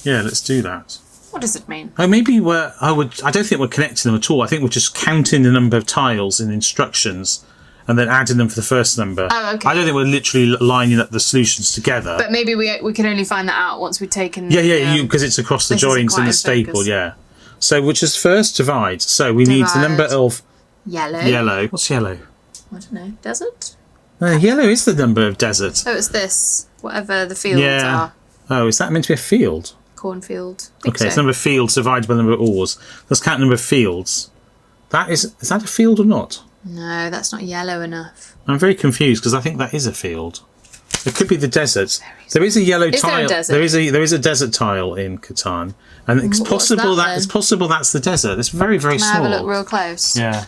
Yeah, let's do that. What does it mean? Oh, maybe I don't think we're connecting them at all. I think we're just counting the number of tiles in instructions and then adding them for the first number. Oh, okay. I don't think we're literally lining up the solutions together. But maybe we can only find that out once we've taken. Yeah, because it's across the this isn't joins quite and the in staple. focus. Yeah. So which is first divide. So we need the number of Yellow. yellow. What's yellow? I don't know. Desert. Yellow is the number of desert. Oh, it's this. Whatever the fields are. Oh, is that meant to be a field? Cornfield. I think Okay, it's so. number of fields divided by the number of oars. Let's count the number of fields. Is that a field or not? No, that's not yellow enough. I'm very confused because I think that is a field. It could be the desert. There is a yellow Is there tile. a desert? There is a desert tile in Catan, and it's What's possible that then? it's possible that's the desert. It's very very Can I small. have a look real close? Yeah,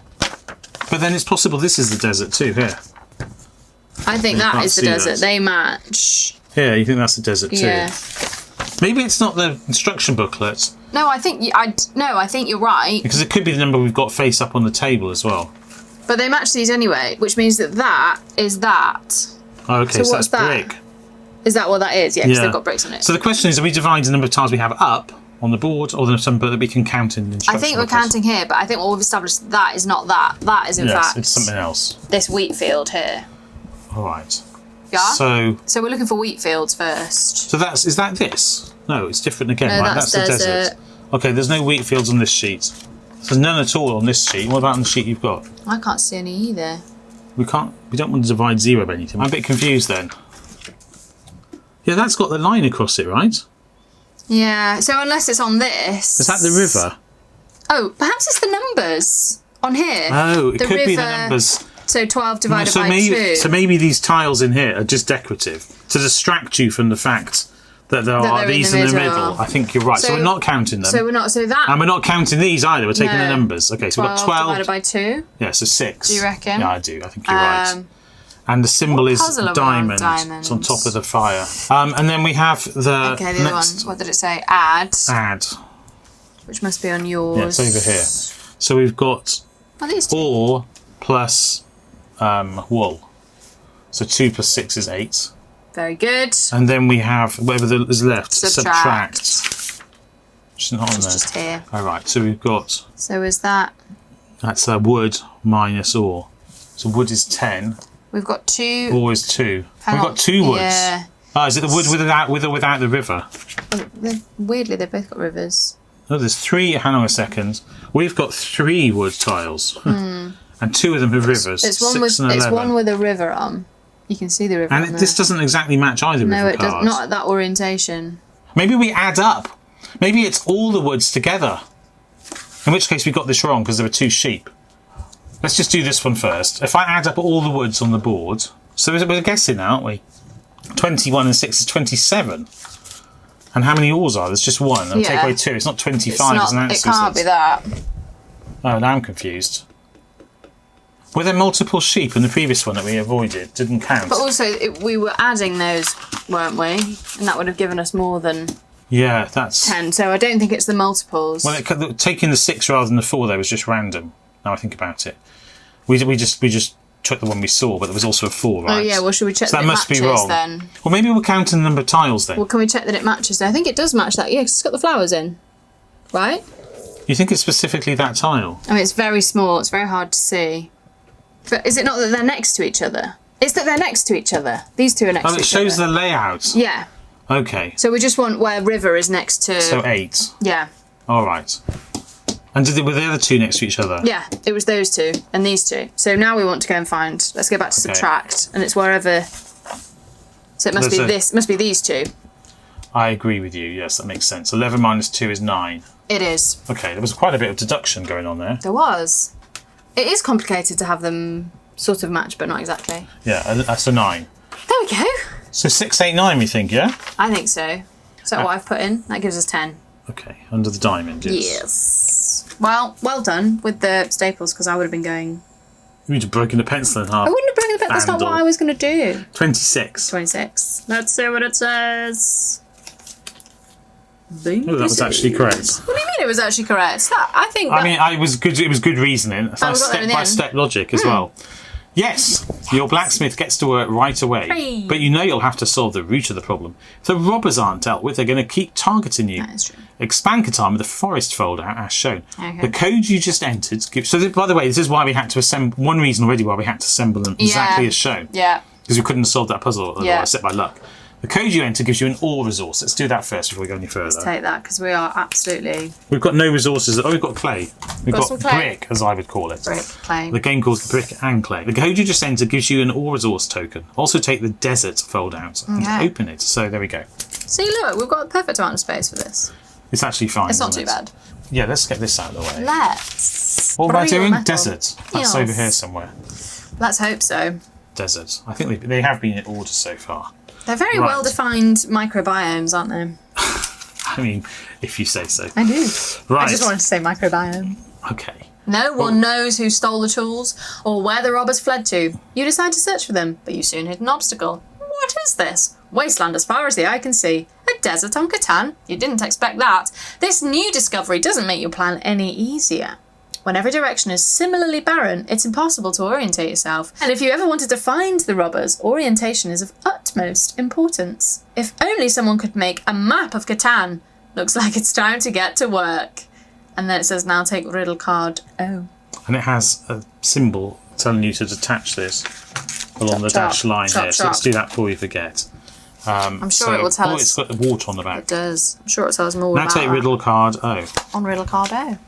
but then it's possible this is the desert too. Here, I think You that can't is the see desert. that. They match. you think that's the desert too? Yeah. Maybe it's not the instruction booklet No, I think you're right. because it could be the number we've got face up on the table as well. But they match these anyway, which means that is that. Oh, okay, so what's that's that? brick. Is that what that is? Yeah, because they've got bricks on it. So the question is, are we dividing the number of tiles we have up on the board, or the number that we can count in the instruction I think we're booklet? counting here, but I think what we've established, that is not that. That is, in fact, it's something else. this wheat field here. All right. Yeah? So we're looking for wheat fields first. So is that this? No, it's different again, No, right? that's the desert. Okay, there's no wheat fields on this sheet. There's none at all on this sheet. What about on the sheet you've got? I can't see any either. We don't want to divide 0 by anything. I'm a bit confused then. Yeah, that's got the line across it, right? Yeah, so unless it's on this... Is that the river? Oh, perhaps it's the numbers on here. Oh, it could be the numbers. So 12 divided by 2. So maybe these tiles in here are just decorative to distract you from the fact that there are these in the middle. I think you're right. So we're not counting them. So we're not. So that. And we're not counting these either. We're taking the numbers. Okay, so we've got 12 divided by 2. Yeah, so 6. Do you reckon? Yeah, I do. I think you're right. And the symbol is diamond. Diamonds. It's on top of the fire. And then we have the Okay, the other one. What did it say? Add. Which must be on yours. Yeah, it's over here. So we've got ore plus wool. So 2 plus 6 is 8. Very good. And then we have whatever is left. Subtract. Which is not on there. Just here. All right. So we've got. So is that? That's wood minus ore. So wood is 10. We've got 2. Ore is 2. We've got 2 woods. Yeah. Oh, is it the wood with or without the river? Weirdly, they've both got rivers. No, there's 3. Hang on a second. We've got 3 wood tiles, and 2 of them have rivers. It's one 6 and 11. It's one with a river on. You can see the river. And this doesn't exactly match either river No, it does card. not at that orientation. Maybe we add up. Maybe it's all the woods together. In which case we got this wrong because there were 2 sheep. Let's just do this one first. If I add up all the woods on the board, so we're guessing now, aren't we? 21 and 6 is 27. And how many ores are? There's just 1. I'll take away 2. It's not 25 as an answer. It can't be that. Oh, now I'm confused. Were there multiple sheep in the previous one that we avoided? Didn't count. But also, we were adding those, weren't we? And that would have given us more than 10. So I don't think it's the multiples. Well, taking the 6 rather than the 4 there was just random. Now I think about it. We just took the one we saw, but there was also a 4, right? Oh yeah, well should we check that it matches then? Well, maybe we'll count the number of tiles then. Well, can we check that it matches then? I think it does match that, yeah, 'cause it's got the flowers in. Right? You think it's specifically that tile? I mean, it's very small, it's very hard to see. But is it not that they're next to each other? It's that they're next to each other. These 2 are next to each other. Oh, it shows the layout. Yeah. Okay. So we just want where river is next to... So 8. Yeah. All right. And were the other 2 next to each other? Yeah, it was those 2 and these 2. So now we want to go and find. Let's go back to subtract, and it's wherever. So it must be this. Must be these 2. I agree with you. Yes, that makes sense. 11 minus 2 is 9. It is. Okay, there was quite a bit of deduction going on there. There was. It is complicated to have them sort of match, but not exactly. Yeah, that's a 9. There we go. So 6, 8, 9. We think, yeah. I think so. Is that what I've put in? That gives us 10. Okay, under the diamond. Yes. Well done with the staples, because I would have been going... You'd have broken the pencil in half. I wouldn't have broken the pencil. That's not what I was going to do. 26. 26. Let's see what it says. Oh, that was actually correct. What do you mean it was actually correct? I think... it was good. It was good reasoning. Step-by-step logic as well. Yes, your blacksmith gets to work right away, but you know you'll have to solve the root of the problem. If the robbers aren't dealt with, they're going to keep targeting you. That is true. Expand Catan with the forest folder as shown. Okay. The code you just entered... by the way, this is why we had to assemble... One reason already why we had to assemble them exactly as shown. Yeah. Because we couldn't have solved that puzzle otherwise, except by luck. The code you enter gives you an ore resource. Let's do that first before we go any further. Let's take that, because we are absolutely... We've got no resources. Oh, we've got clay. We've got some clay. brick, as I would call it. Brick, clay. The game calls brick and clay. The code you just entered gives you an ore resource token. Also take the desert fold out and open it. So there we go. See, look, we've got a perfect amount of space for this. It's actually fine. It's not too bad. Yeah, let's get this out of the way. Let's. What am I doing? Metal. Desert. That's over here somewhere. Let's hope so. Desert. I think they have been in order so far. They're very well-defined microbiomes, aren't they? I mean, if you say so. I do. Right. I just wanted to say microbiome. Okay. No one knows who stole the tools or where the robbers fled to. You decide to search for them, but you soon hit an obstacle. What is this? Wasteland as far as the eye can see. A desert on Catan? You didn't expect that. This new discovery doesn't make your plan any easier. When every direction is similarly barren, it's impossible to orientate yourself. And if you ever wanted to find the robbers, orientation is of utmost importance. If only someone could make a map of Catan. Looks like it's time to get to work. And then it says, now take riddle card O. And it has a symbol telling you to detach this along the dashed line here. So let's do that before we forget. I'm sure it will tell us. It's got the water on the back. It does. I'm sure it'll tell us more now about take riddle card O. On riddle card O.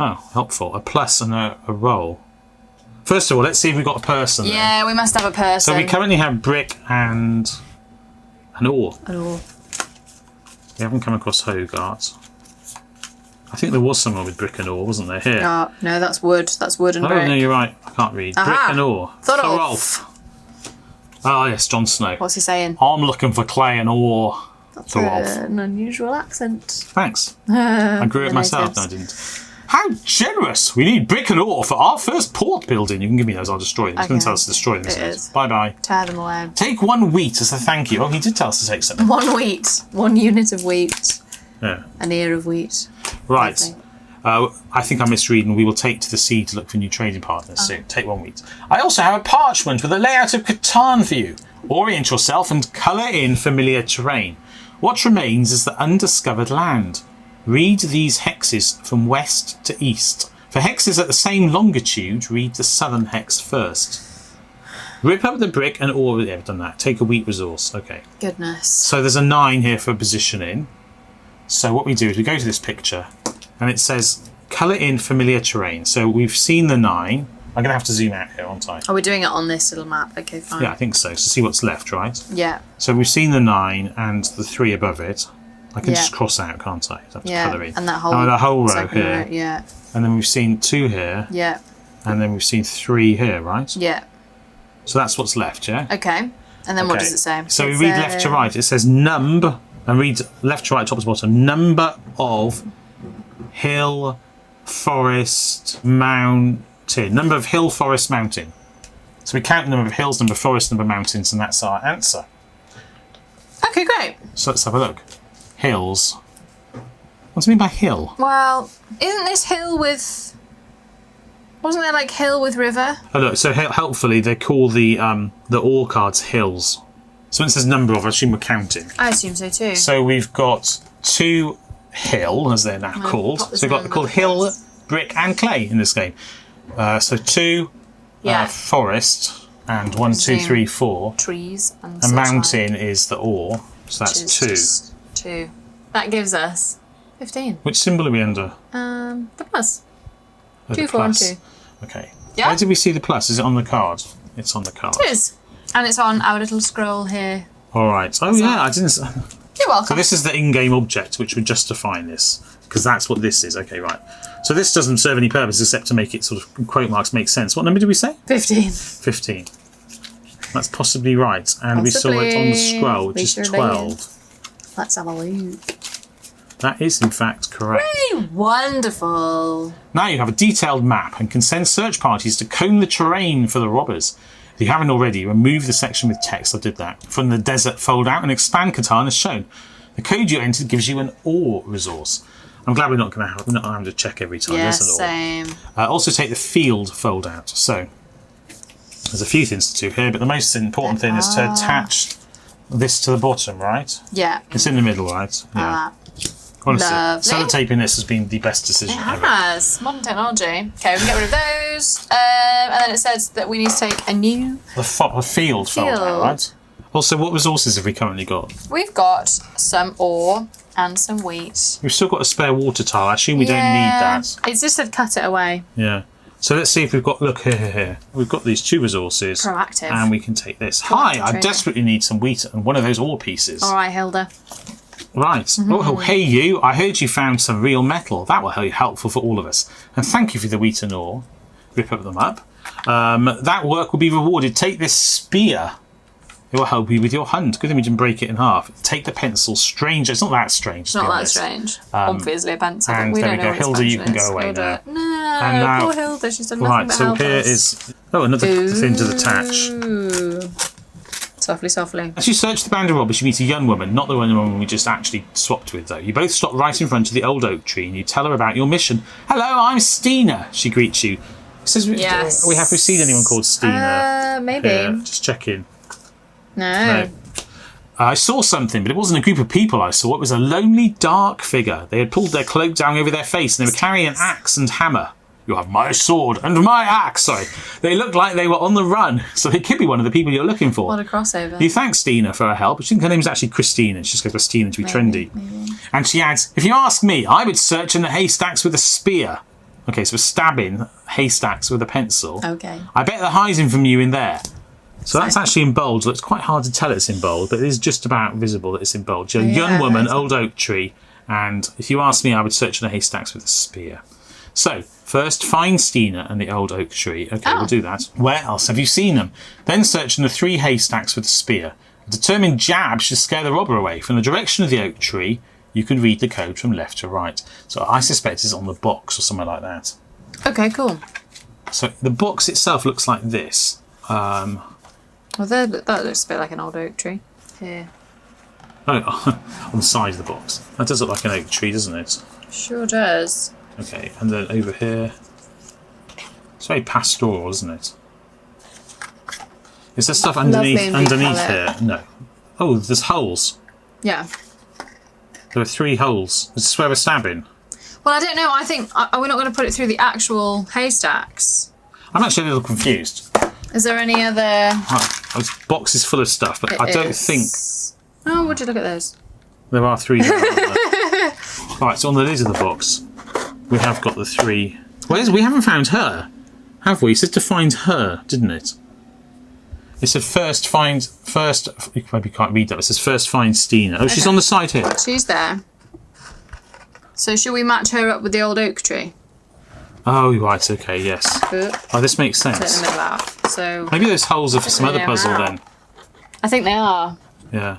Oh, helpful. A plus and a roll. First of all, let's see if we've got a person there. Yeah, we must have a person. So we currently have brick and an oar. An oar. We haven't come across Hogarth. I think there was someone with brick and oar, wasn't there? Here. No, that's wood. That's wood and brick. Oh, no, you're right. I can't read. Aha. Brick and oar. Thorolf. Oh, yes, Jon Snow. What's he saying? I'm looking for clay and ore. That's Thorolf. an unusual accent. Thanks. I grew it myself. No, I didn't. How generous! We need brick and ore for our first port building. You can give me those, I'll destroy them. It's going to tell us to destroy them, isn't it? Bye-bye. Tear them away. Take 1 wheat as a thank you. Oh, he did tell us to take something. 1 wheat. 1 unit of wheat. Yeah. An ear of wheat. Right. I think I'm misreading. We will take to the sea to look for new trading partners soon. Take 1 wheat. I also have a parchment with a layout of Catan for you. Orient yourself and colour in familiar terrain. What remains is the undiscovered land. Read these hexes from west to east. For hexes at the same longitude, read the southern hex first. Rip up the brick and ore. Yeah, I've done that. Take a wheat resource. Okay. Goodness. So there's a 9 here for positioning. So what we do is we go to this picture and it says colour in familiar terrain. So we've seen the 9. I'm going to have to zoom out here, aren't I? Are we doing it on this little map? Okay, fine. Yeah, I think so. So see what's left, right? Yeah. So we've seen the 9 and the 3 above it. I can just cross out, can't I? I have to colour in. And that whole, the whole row here. Row, yeah. And then we've seen 2 here. Yeah. And then we've seen 3 here, right? Yeah. So that's what's left, yeah? Okay. And then what does it say? So we read left to right. It says number, and read left to right, top to bottom. Number of hill, forest, mountain. Number of hill, forest, mountain. So we count the number of hills, number of forests, number of mountains, and that's our answer. Okay, great. So let's have a look. Hills. What do you mean by hill? Well, isn't this hill with... Wasn't there like hill with river? Oh look, so helpfully they call the ore cards hills. So when it says number of, I assume we're counting. I assume so too. So we've got 2 hill, as they're now called. So we've got called hill, brick and clay in this game. So 2 forest and 1, 2, 3, 4. Trees and a mountain is the ore. So that's 2. That gives us 15. Which symbol are we under? The plus. Oh, 2, 4 and 2. Okay. Yeah. Where did we see the plus? Is it on the card? It's on the card. It is. And it's on our little scroll here. All right. Oh, yeah. I didn't... You're welcome. So this is the in-game object, which would justify this, because that's what this is. Okay, right. So this doesn't serve any purpose except to make it sort of quote marks make sense. What number did we say? 15. 15. That's possibly right. And we saw it on the scroll, which is 12. Let's have a look. That is, in fact, correct. Hey, wonderful. Now you have a detailed map and can send search parties to comb the terrain for the robbers. If you haven't already, remove the section with text. I did that. From the desert fold out and expand Catan as shown. The code you entered gives you an ore resource. I'm glad we're not having to check every time. Yeah, There's an ore. same. Also take the field fold out. So there's a few things to do here, but the most important thing is to attach this to the bottom, right? Yeah. It's in the middle, right? Yeah. Honestly, Lovely. sellotaping this has been the best decision It ever. has. Modern technology. Okay, we can get rid of those. And then it says that we need to take a new... The field fold out, right? Also, what resources have we currently got? We've got some ore and some wheat. We've still got a spare water tile. I assume we don't need that. It's just said cut it away. Yeah. So let's see if we've got... Look, here. We've got these 2 resources. Proactive. And we can take this. Hi, I trader. desperately need some wheat and one of those ore pieces. All right, Hilda. Right. Oh, hey you. I heard you found some real metal. That will be helpful for all of us. And thank you for the wheat and ore. Rip them up. That work will be rewarded. Take this spear. It will help you with your hunt. Good thing we didn't break it in half. Take the pencil. Strange. It's not that strange. It's not that strange. Obviously a pencil. And we there don't we know go. what Hilda, its you can function go away is. now. No, And now, poor Hilda. She's done nothing right, but so help here us. is... Oh, another thing to detach. Ooh. Softly, softly. As you search the band of robbers, you meet a young woman, not the woman we just actually swapped with, though. You both stop right in front of the old oak tree and you tell her about your mission. Hello, I'm Stina, she greets you. Says Yes. We have seen anyone called Stina? Maybe. Here, just checking. No. I saw something, but it wasn't a group of people I saw. It was a lonely, dark figure. They had pulled their cloak down over their face and they were carrying an axe and hammer. You have my sword and my axe. Sorry. They looked like they were on the run, so they could be one of the people you're looking for. What a crossover. You thank Stina for her help. I think her name's actually Christina. She just goes by Stina to be trendy. Maybe. And she adds, if you ask me, I would search in the haystacks with a spear. Okay, so we're stabbing haystacks with a pencil. Okay. I bet they're hiding from you in there. So that's actually in bold. So it's quite hard to tell it's in bold, but it is just about visible that it's in bold. You're a young woman, old oak tree, and if you ask me, I would search in the haystacks with a spear. So, first find Stina and the old oak tree. Okay, we'll do that. Where else have you seen them? Then search in the 3 haystacks with a spear. A determined jab should scare the robber away. From the direction of the oak tree, you can read the code from left to right. So I suspect it's on the box or somewhere like that. Okay, cool. So the box itself looks like this. Well, that looks a bit like an old oak tree. Here. Oh, on the side of the box. That does look like an oak tree, doesn't it? Sure does. Okay, and then over here. It's very pastoral, isn't it? Is there stuff underneath here? No. Oh, there's holes. Yeah. There are 3 holes. Is this where we're stabbing? Well, I don't know. I think we're not going to put it through the actual haystacks. I'm actually a little confused. Is there any other? This box is full of stuff, but I don't think Oh, would you look at those? there are 3 there, aren't there? Right, so on the lid of the box, we have got the 3. We haven't found her, have we? It said to find her, didn't it? It said first, you maybe can't read that. It says first find Stina. Oh, she's on the side here. She's there. So should we match her up with the old oak tree? Oh, right, okay, yes. Oh, this makes sense. Take the middle out. So maybe those holes are for some other puzzle then. I think they are. Yeah.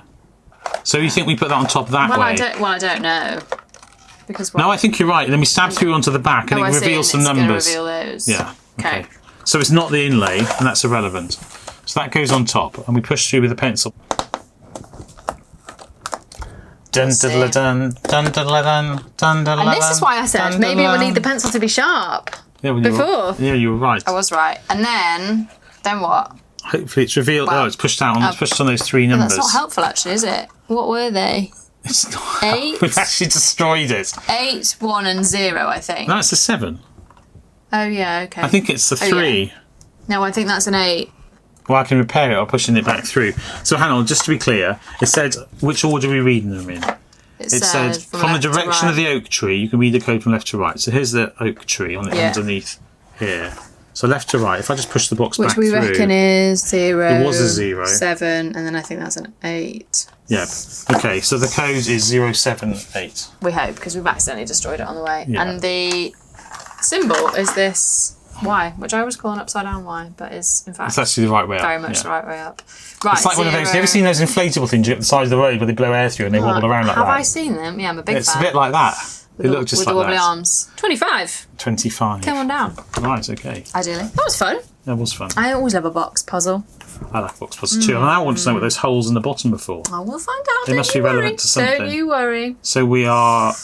So you think we put that on top that way? I don't know. Because no, I think you're right. Then we stab through onto the back and it reveals some numbers. Reveal those. Yeah. Okay. So it's not the inlay, and that's irrelevant. So that goes on top, and we push through with a pencil. Dun dun dun dun dun dun dun dun. And this is why I said maybe we'll need the pencil to be sharp. Yeah, before. You were right. I was right. And then what? Hopefully it's revealed. Well, it's pushed out. It's pushed on those 3 numbers. That's not helpful, actually, is it? What were they? It's not. 8. We've actually destroyed it. 8, 1, and 0. I think. No, it's a 7. Oh yeah. Okay. I think it's the 3. Yeah. No, I think that's an 8. Well, I can repair it by pushing it back through. So hang on, just to be clear, it said which order are we reading them in? It said from the direction of the oak tree, you can read the code from left to right. So here's the oak tree on it underneath here. So left to right. If I just push the box back through, which we reckon is 0. It was a 0. 7, and then I think that's an 8. Yep. Okay, so the code is 078. We hope, because we've accidentally destroyed it on the way. Yeah. And the symbol is this Y, which I was calling upside down Y, but is in fact it's actually the right way up. Very much the right way up. Right, it's like one of those. Have you ever seen those inflatable things at the side of the road where they blow air through and they wobble around like that? Have I seen them? Yeah, I'm a big fan. It's a bit like that. They look just like that. With the wobbly arms. 25. 25. Come on down. Right, okay. Ideally. That was fun. That was fun. I always love a box puzzle. I like box puzzles too. And I want to know what those holes in the bottom are for. Oh, we'll find out. They must be relevant to something. Don't you worry. So we are...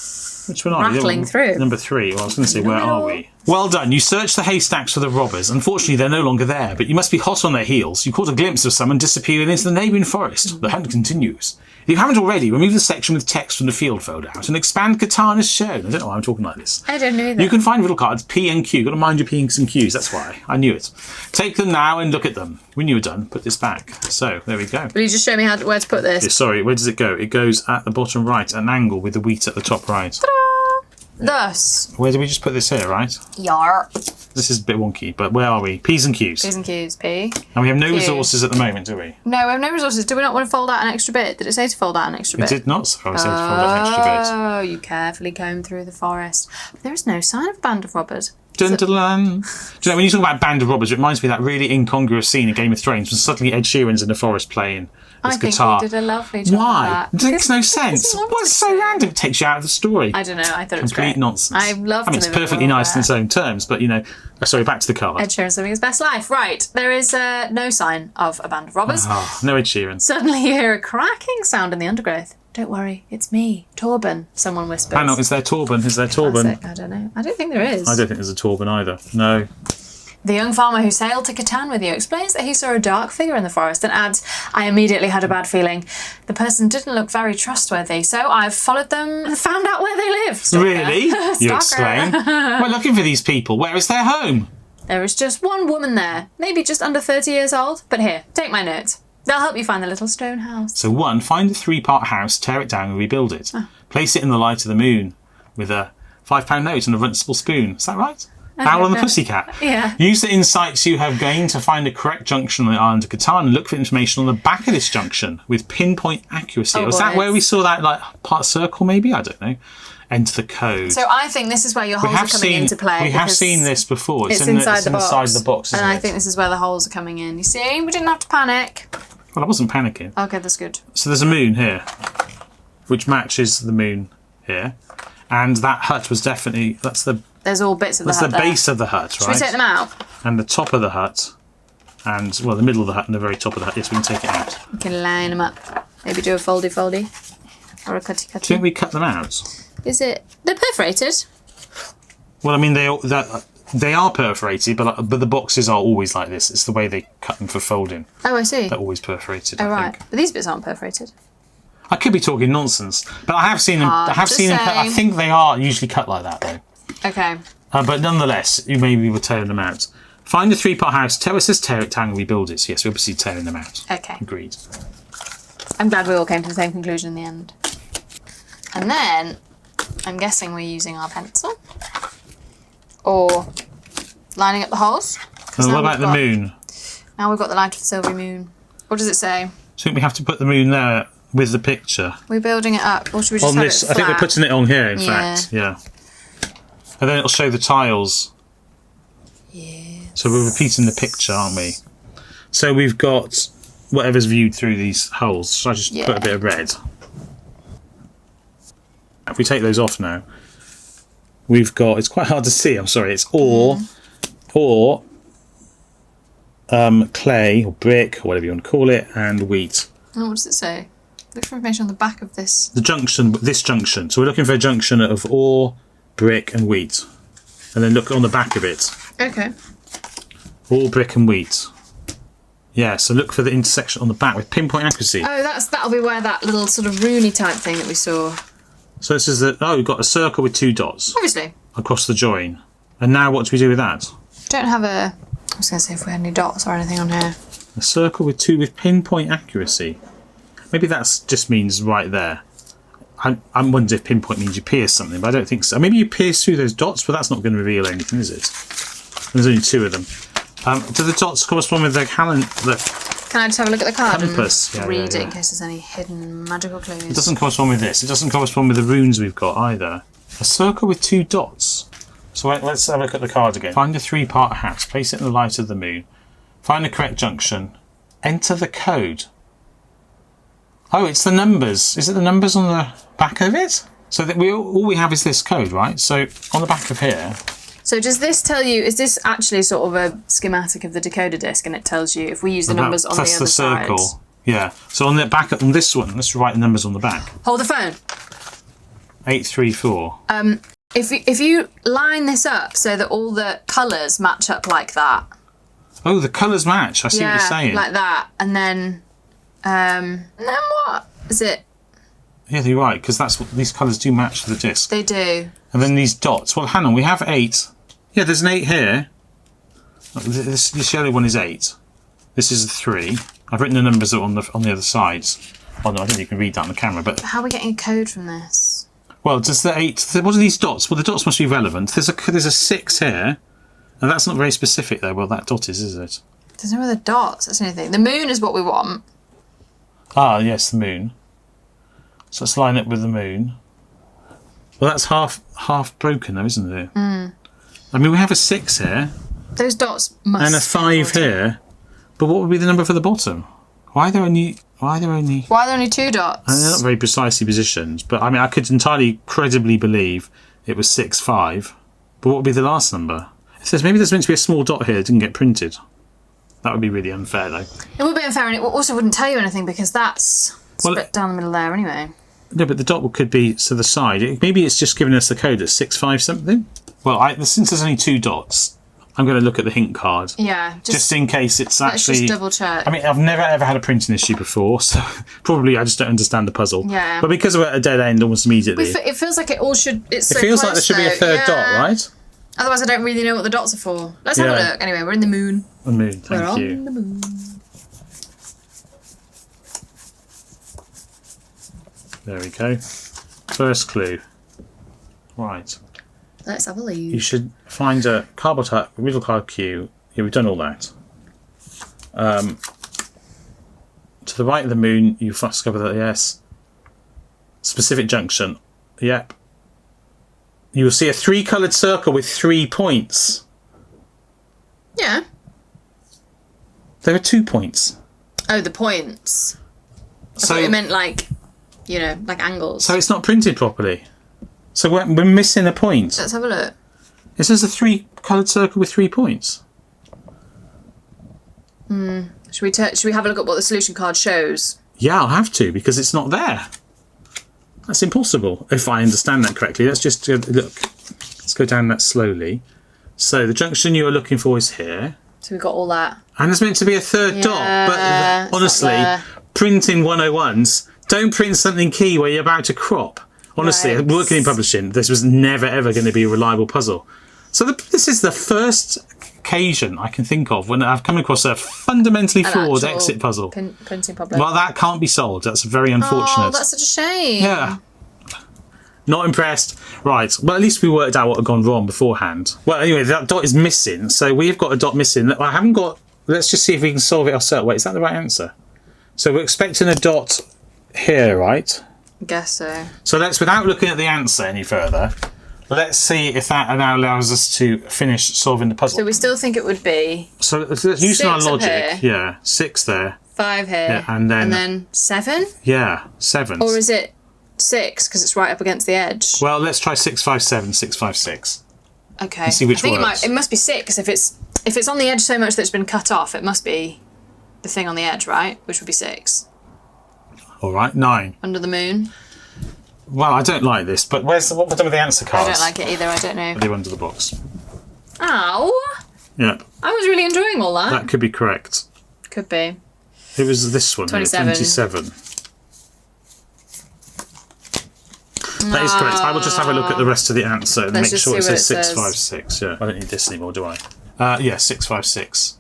Which one are we? Rattling through. Number 3. Well, I was going to say, where are we? Well done. You searched the haystacks for the robbers. Unfortunately, they're no longer there, but you must be hot on their heels. You caught a glimpse of someone disappearing into the neighbouring forest. The hunt continues. If you haven't already, remove the section with text from the field folder out and expand Catan as shown. I don't know why I'm talking like this. I don't know either. You can find riddle cards P and Q. Got to mind your P's and Q's. That's why. I knew it. Take them now and look at them. When you were done, put this back. So, there we go. Will you just show me where to put this? Yeah, sorry, where does it go? It goes at the bottom right, at an angle with the wheat at the top right. Ta-da! Thus. Where do we just put this here, right? Yar. This is a bit wonky, but where are we? P's and Q's. P's and Q's, P. And we have no Q. resources at the moment, do we? No, we have no resources. Do we not want to fold out an extra bit? Did it say to fold out an extra bit? It did not suppose to fold out an extra bit. Oh, you carefully comb through the forest. There is no sign of a band of robbers. Dun, dun, dun. Do you know, when you talk about Band of Robbers, it reminds me of that really incongruous scene in Game of Thrones when suddenly Ed Sheeran's in the forest playing his guitar. I think he did a lovely job Why? of that. It makes no sense. What's so random? It takes you out of the story. I don't know. I thought it was complete great. nonsense. I love. I mean, it's perfectly nice in its own terms, but you know. Sorry, back to the card. Ed Sheeran's living his best life. Right, there is no sign of a band of robbers. No Ed Sheeran. Suddenly you hear a cracking sound in the undergrowth. Don't worry, it's me, Torben, someone whispers. Hang on, is there Torben? Is there Torben? I don't know. I don't think there is. I don't think there's a Torben either. No. The young farmer who sailed to Catan with you explains that he saw a dark figure in the forest and adds, I immediately had a bad feeling. The person didn't look very trustworthy, so I've followed them and found out where they live. Stalker. Really? You exclaim. We're looking for these people. Where is their home? There is just one woman there, maybe just under 30 years old. But here, take my notes. They'll help you find the little stone house. So 1, find a 3-part house, tear it down and rebuild it. Place it in the light of the moon with a £5 note and a runcible spoon. Is that right? Owl and the Pussycat. Yeah. Use the insights you have gained to find the correct junction on the island of Catan and look for information on the back of this junction with pinpoint accuracy. Was that where we saw that like part circle maybe? I don't know. Enter the code. So I think this is where your holes are coming into play. We have seen this before. It's inside the box. And I think this is where the holes are coming in. You see? We didn't have to panic. Well, I wasn't panicking. Okay, that's good. So there's a moon here, which matches the moon here. And that hut was definitely... There's all bits of the hut. That's the base of the hut, right? Should we take them out? And the top of the hut, and, well, the middle of the hut and the very top of the hut. Yes, we can take it out. We can line them up. Maybe do a foldy-foldy. Or a cutty-cutty. Do you think we cut them out? Is it... They're perforated. Well, I mean, they are perforated, but the boxes are always like this. It's the way they cut them for folding. Oh, I see. They're always perforated, Oh, I right. think. But these bits aren't perforated. I could be talking nonsense, but I have seen them. I have seen them cut. I think they are usually cut like that, though. Okay. But nonetheless, you maybe were tearing them out. Find a 3-part house. It says tear it down and rebuild it. So yes, we're obviously tearing them out. Okay. Agreed. I'm glad we all came to the same conclusion in the end. And then, I'm guessing we're using our pencil. Or lining up the holes. And what about the moon? Now we've got the light of the silvery moon. What does it say? I think we have to put the moon there with the picture. We're building it up, or should we just on have this? it I think we're flat? putting it on here. In fact, yeah. And then it'll show the tiles. Yeah. So we're repeating the picture, aren't we? So we've got whatever's viewed through these holes. So I just put a bit of red. If we take those off now, we've got. It's quite hard to see. I'm sorry. It's or clay or brick or whatever you want to call it, and wheat. Oh, what does it say? Look for information on the back of this. The junction. This junction. So we're looking for a junction of ore, brick, and wheat, and then look on the back of it. Okay. Ore, brick, and wheat. Yeah. So look for the intersection on the back with pinpoint accuracy. Oh, that'll be where that little sort of Rooney type thing that we saw. So this is we've got a circle with 2 dots. Obviously. Across the join. And now what do we do with that? Don't have a... I was going to say if we had any dots or anything on here. A circle with 2 with pinpoint accuracy. Maybe that just means right there. I'm wondering if pinpoint means you pierce something, but I don't think so. Maybe you pierce through those dots, but that's not going to reveal anything, is it? There's only 2 of them. Do the dots correspond with the calendar? Can I just have a look at the card compass. and read it in case there's any hidden magical clues? It doesn't correspond with this. It doesn't correspond with the runes we've got either. A circle with 2 dots. So let's have a look at the card again. Find a 3-part house. Place it in the light of the moon. Find the correct junction. Enter the code. Oh, it's the numbers. Is it the numbers on the back of it? So that all we have is this code, right? So on the back of here. So does this tell you, is this actually sort of a schematic of the decoder disc, and it tells you if we use the numbers on the other side? Plus the circle. Yeah. So on the back, on this one, let's write the numbers on the back. Hold the phone. 834. If you line this up so that all the colours match up like that. Oh, the colours match. I see what you're saying. Like that, and then what is it? Yeah, you're right, because that's what these colours do match to the disc. They do. And then these dots. Well, hang on, we have 8. Yeah, there's an 8 here. This yellow one is 8. This is a 3. I've written the numbers on the other sides. Oh no, I don't think you can read that on the camera. But how are we getting a code from this? Well, does the 8? What are these dots? Well, the dots must be relevant. There's a 6 here, and that's not very specific though. Well, that dot is it? There's no other dots. That's anything. The moon is what we want. Ah, yes, the moon. So let's line it with the moon. Well, that's half broken though, isn't it? I mean, we have a 6 here. Those dots must And a 5 here. But what would be the number for the bottom? Why are there only 2 dots? And they're not very precisely positioned, but I mean, I could entirely credibly believe it was 6, 5. But what would be the last number? Maybe there's meant to be a small dot here that didn't get printed. That would be really unfair, though. It would be unfair, and it also wouldn't tell you anything because that's split down the middle there anyway. No, but the dot could be to the side. Maybe it's just giving us the code at 6, 5 something. Well, since there's only 2 dots, I'm going to look at the hint card. Yeah. Just in case it's actually... Let's just double check. I mean, I've never ever had a printing issue before, so probably I just don't understand the puzzle. Yeah. But because we're at a dead end almost immediately... It feels like it all should... It feels like there should be a third dot, right? Otherwise, I don't really know what the dots are for. Let's have a look. Anyway, we're in the moon. The moon, thank you. We're on the moon. There we go. First clue. Right. Let's have a look. You should find a cardboard hut, a riddle card queue. Yeah, we've done all that. To the right of the moon, you discover that, yes. Specific junction. Yep. You will see a 3-coloured circle with 3 points. Yeah. There are 2 points. Oh, the points. I So thought you meant like angles. So it's not printed properly. So we're missing a point. Let's have a look. It says a 3-coloured circle with 3 points. Should we have a look at what the solution card shows? Yeah, I'll have to, because it's not there. That's impossible, if I understand that correctly. Let's just look. Let's go down that slowly. So the junction you are looking for is here. So we've got all that. And there's meant to be a third dot. But honestly, printing 101s, don't print something key where you're about to crop. Honestly, Right. working in publishing, this was never, ever going to be a reliable puzzle. So this is the first occasion I can think of when I've come across a fundamentally flawed actual exit puzzle. Printing problem. Well, that can't be solved. That's very unfortunate. Oh, that's such a shame. Yeah. Not impressed. Right. Well, at least we worked out what had gone wrong beforehand. Well, anyway, that dot is missing. So we've got a dot missing. I haven't got... Let's just see if we can solve it ourselves. Wait, is that the right answer? So we're expecting a dot here, right? I guess so. So let's, without looking at the answer any further, let's see if that now allows us to finish solving the puzzle. So we still think it would be... So using our 6 up logic, here. yeah, 6 there. 5 here. Yeah, and then 7? Yeah, 7. Or is it 6 because it's right up against the edge? Well, let's try 6, 5, 7, 6, 5, 6. Okay. And see which I think works. it must be 6 if it's on the edge so much that it's been cut off. It must be the thing on the edge, right? Which would be 6. All right, 9. Under the moon. Well, I don't like this, but what was done with the answer cards? I don't like it either. I don't know. Are they under the box? Ow! Yep, I was really enjoying all that. that could be correct. Could be. It was this one, 27. 27. That is correct. I will just have a look at the rest of the answer and Let's make just sure it see what says it 6, says. 5, 6. Yeah, I don't need this anymore, do I? Yeah, 6, 5, 6.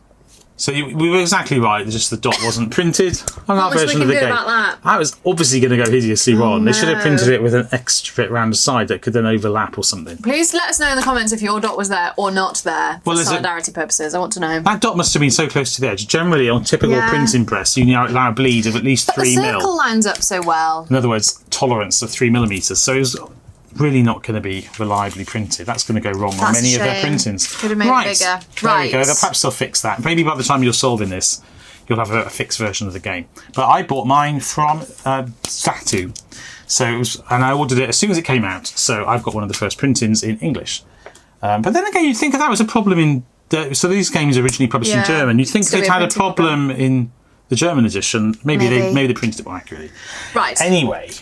So we were exactly right. Just the dot wasn't printed on our Not much we version can of the do game. about that. I was obviously going to go hideously wrong. They should have no. printed it with an extra bit around the side that could then overlap or something. Please let us know in the comments if your dot was there or not there for Well, is it- solidarity purposes. I want to know. That dot must have been so close to the edge. Generally, on typical Yeah. printing press, you now allow a bleed of at least The 3 circle mil. lines up so well. In other words, tolerance of 3 millimeters. So it was really not going to be reliably printed. That's going to go wrong on That's a many of their shame. printings. Could have made it bigger. There we Right. go. Perhaps they'll fix that. Maybe by the time you're solving this, you'll have a fixed version of the game. But I bought mine from Satu. So it was, and I ordered it as soon as it came out. So I've got one of the first printings in English. But then again, you'd think that was a problem in... so these games are originally published in Yeah. German. You'd think Still they'd be a had a printing problem in the German edition. Maybe Maybe. they printed it more accurately. Right. Anyway,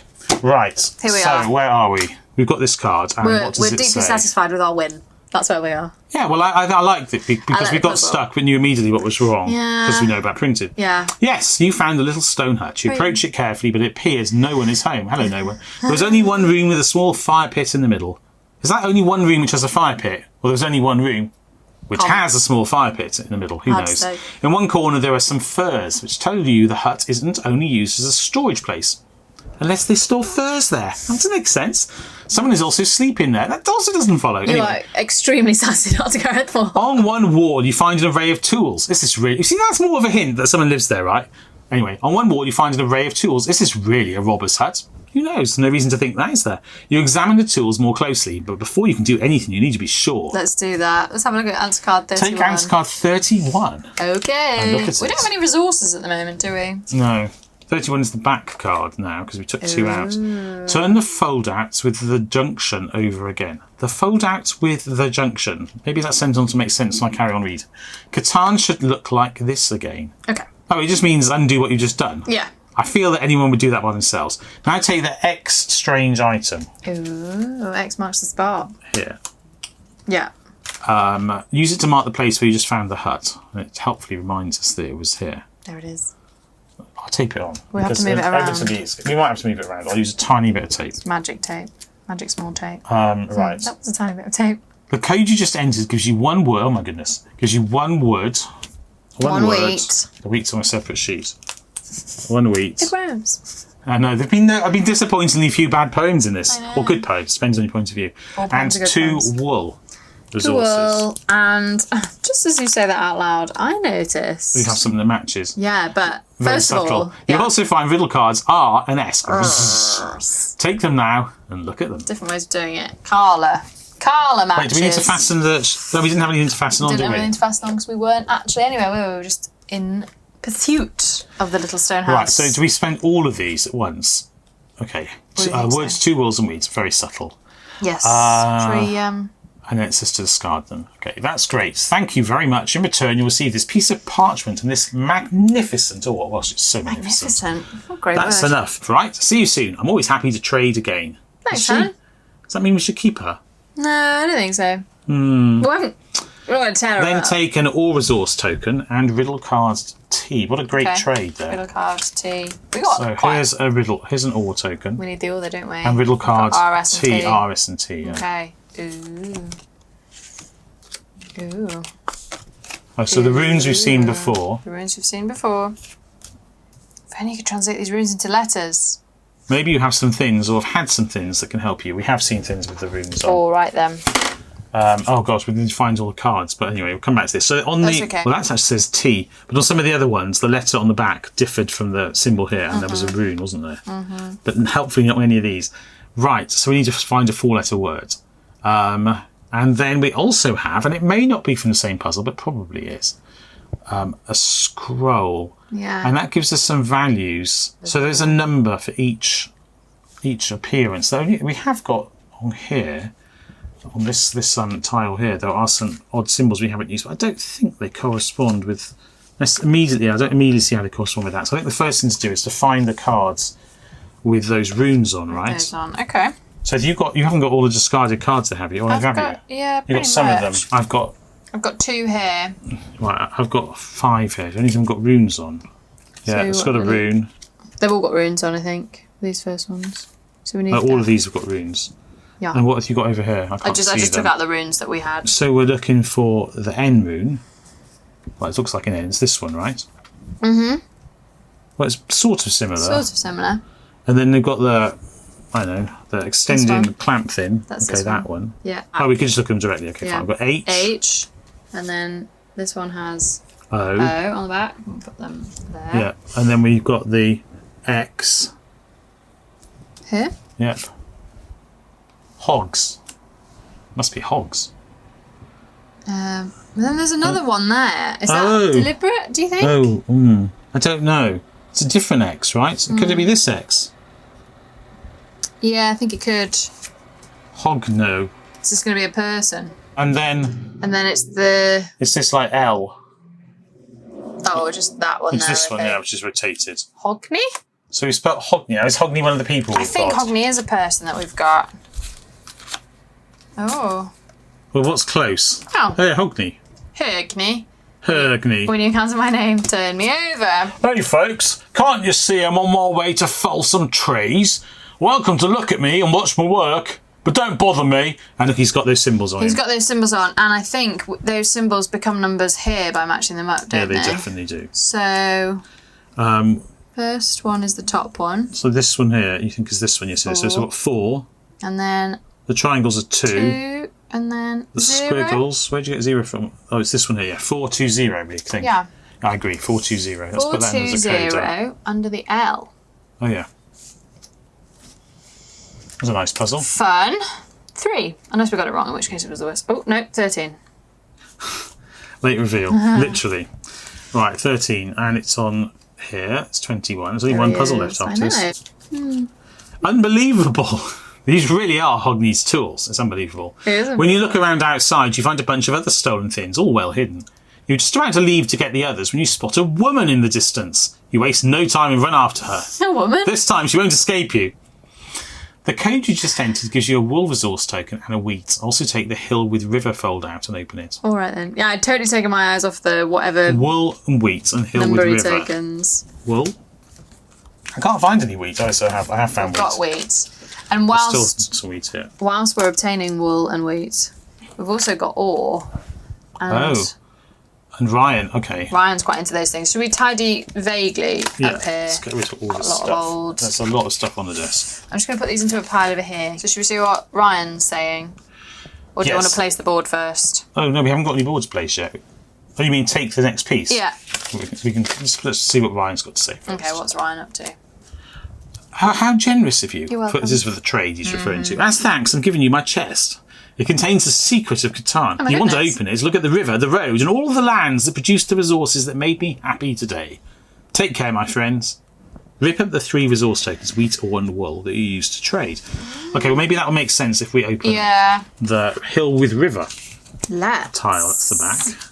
right. Here we so are. where are we? We've got this card, and We're what does it deeply say? satisfied with our win. That's where we are. Yeah, well, I liked it because like we the got puzzle. stuck. We knew immediately what was wrong Yeah. because we know about printed. Yeah. Yes, you found a little stone hut. You approach it carefully, but it appears no one is home. Hello, no one. There was only one room with a small fire pit in the middle. Is that only one room which has a fire pit? Well, there's only one room which has a small fire pit in the middle. Who Hard to knows? say. In one corner, there are some furs, which tell you the hut isn't only used as a storage place. Unless they store furs there. That doesn't make sense. Someone is also sleeping there. That also doesn't follow. You are extremely sassy, Dr Gareth. On one wall, you find an array of tools. This is really... You see, that's more of a hint that someone lives there, right? Anyway, on one wall, you find an array of tools. This is really a robber's hut. Who knows? No reason to think that, is there? You examine the tools more closely, but before you can do anything, you need to be sure. Let's do that. Let's have a look at answer card 31. Take answer card 31. Okay. Look at We it. don't have any resources at the moment, do we? No. 31 is the back card now, because we took 2 out. Turn the fold-outs with the junction over again. The fold-outs with the junction. Maybe that sentence will make sense when I carry on reading. Catan should look like this again. Okay. Oh, it just means undo what you've just done. Yeah. I feel that anyone would do that by themselves. Now take the X strange item. Ooh, X marks the spot. Here. Yeah. Use it to mark the place where you just found the hut. And it helpfully reminds us that it was here. There it is. I'll tape it on. We'll have to move it around. We might have to move it around. I'll use a tiny bit of tape. It's magic tape. Magic small tape. Right. That was a tiny bit of tape. The code you just entered gives you 1 word. Oh my goodness. Gives you 1 word. One word. wheat. The wheat's on a separate sheet. 1 wheat. It rhymes. I know. I've been disappointingly few bad poems in this. I know. Or good poems. Depends on your point of view. All And poems are good 2 poems. wool resources. Cool. And just as you say that out loud, I noticed. We have something that matches. Yeah, but Very first subtle. of all, You'll also find riddle cards R and S. Take them now and look at them. different ways of doing it. Carla matches. Wait, do we need to fasten the... No, we didn't have anything to fasten on, Didn't did have we? anything to fasten on because we weren't actually anywhere. We were just in pursuit of the little stone house. Right, so do we spend all of these at once? Okay. What do you think Words, 2 wills and weeds. Very subtle. Yes. And then it says to discard them. Okay, that's great. Thank you very much. In return, you'll receive this piece of parchment and this magnificent... Oh, well, it's so magnificent. Magnificent. What a great That's word. enough, right? See you soon. I'm always happy to trade again. Thanks, Is she- Hannah. Does that mean we should keep her? No, I don't think so. We haven't. We're not going to tell her. Then take an all resource token and riddle cards T. What a great trade there. Riddle card T. We got So quite. here's a riddle. Here's an all token. We need the order, don't we? And riddle cards R, S, and T, T. R, S, and T. Yeah. Okay. Ooh. Ooh. Oh, so the runes we've seen before. The runes we've seen before. If only you could translate these runes into letters. Maybe you have some things or have had some things that can help you. We have seen things with the runes on. All right then. Oh gosh, we didn't find all the cards, but anyway, we'll come back to this. So on That's the okay. well, that actually says T, but on some of the other ones, the letter on the back differed from the symbol here, and there was a rune, wasn't there? But helpfully not on any of these. Right, so we need to find a 4-letter word, and then we also have, and it may not be from the same puzzle, but probably is, a scroll, Yeah. and that gives us some values. So there's a number for each appearance. So we have got on here. On this tile here, there are some odd symbols we haven't used, but I don't think they correspond with... I don't immediately see how they correspond with that. So I think the first thing to do is to find the cards with those runes on, right? Those on. Okay. So if you haven't got all the discarded cards there, have you? Or have you? Yeah, You've pretty got some of them. much. I've got 2 here. right. I've got 5 here. Any of them got runes on? Yeah, So it's got a what are they? rune. They've all got runes on, I think. These first ones. So we need. All of these have got runes. Yeah. And what have you got over here? I I just them. took out the runes that we had. So we're looking for the N rune. Well, it looks like an N. It's this one, right? Mm-hmm. Well, it's sort of similar. Sort of similar. And then they've got the extending one. clamp thing. That's okay, this that one. Yeah. Oh, we could just look at them directly. Okay, Yeah. fine. I've got H. H. And then this one has O. O on the back. We'll put them there. Yeah. And then we've got the X. Here. Yep. Hogs. Must be hogs. And then there's another one there. Is Oh. that deliberate, do you think? Oh, I don't know. It's a different X, right? Could it be this X? Yeah, I think it could. Hog, no. It's just going to be a person. And then And then it's the... it's this like L. Oh, just that one It's there. this one, okay. yeah, which is rotated. Hogney? So we spelled Hogney. Now, is Hogney one of the people I we've think got? Hogney is a person that we've got. Oh. Well, what's close? Oh. Hey, Hogney. Hogney. Hogney. When you cancel my name, turn me over. Hey, folks. Can't you see I'm on my way to fell some trees? Welcome to look at me and watch my work. But don't bother me. And look, he's got those symbols on He's him. got those symbols on, and I think those symbols become numbers here by matching them up, Yeah, don't they definitely do. So, first one is the top one, So this one here, you think is this one, yes. So we've got 4. and then The triangles are 2. 2, and then The 0. squiggles, where'd you get 0 from? Oh, it's this one here, yeah. 420, we think. Yeah, I agree, 420. Let's put that in as a code. 420 under the L. Oh, yeah. That's a nice puzzle. Fun. 3. Unless we got it wrong, in which case it was the worst. Oh, no, 13. Late reveal, literally. Right, 13, and it's on here. It's 21. There's only one puzzle left after this. Unbelievable. These really are Hogney's tools. It's unbelievable. When you look around outside, you find a bunch of other stolen things, all well hidden. You're just about to leave to get the others when you spot a woman in the distance. You waste no time and run after her. A woman? This time she won't escape you. The code you just entered gives you a wool resource token and a wheat. Also take the hill with river fold out and open it. All right then. Yeah, I'd totally taken my eyes off the whatever. Wool and wheat and hill with river. Tokens. Wool. I can't find any wheat. I have found wheat. Got wheat. And whilst There's still some wheat here. Whilst we're obtaining wool and wheat, we've also got ore. And And Ryan, okay. Ryan's quite into those things. Should we tidy vaguely up here? Let's get rid of all this Got a lot of stuff. old- There's a lot of stuff on the desk. I'm just going to put these into a pile over here. So should we see what Ryan's saying? Or do you want to place the board first? Oh, no, we haven't got any boards placed yet. Oh, you mean take the next piece? Yeah. We can let's see what Ryan's got to say first. Okay, what's Ryan up to? How generous of you. You're welcome. This is for the trade he's referring to. As thanks, I'm giving you my chest. It contains the secret of Catan. Oh my you want to goodness. open it, look at the river, the road, and all of the lands that produced the resources that made me happy today. Take care, my friends. Rip up the 3 resource tokens, wheat, ore, and wool, that you used to trade. Okay, well, maybe that will make sense if we open the hill with river Let's. tile. That's the back.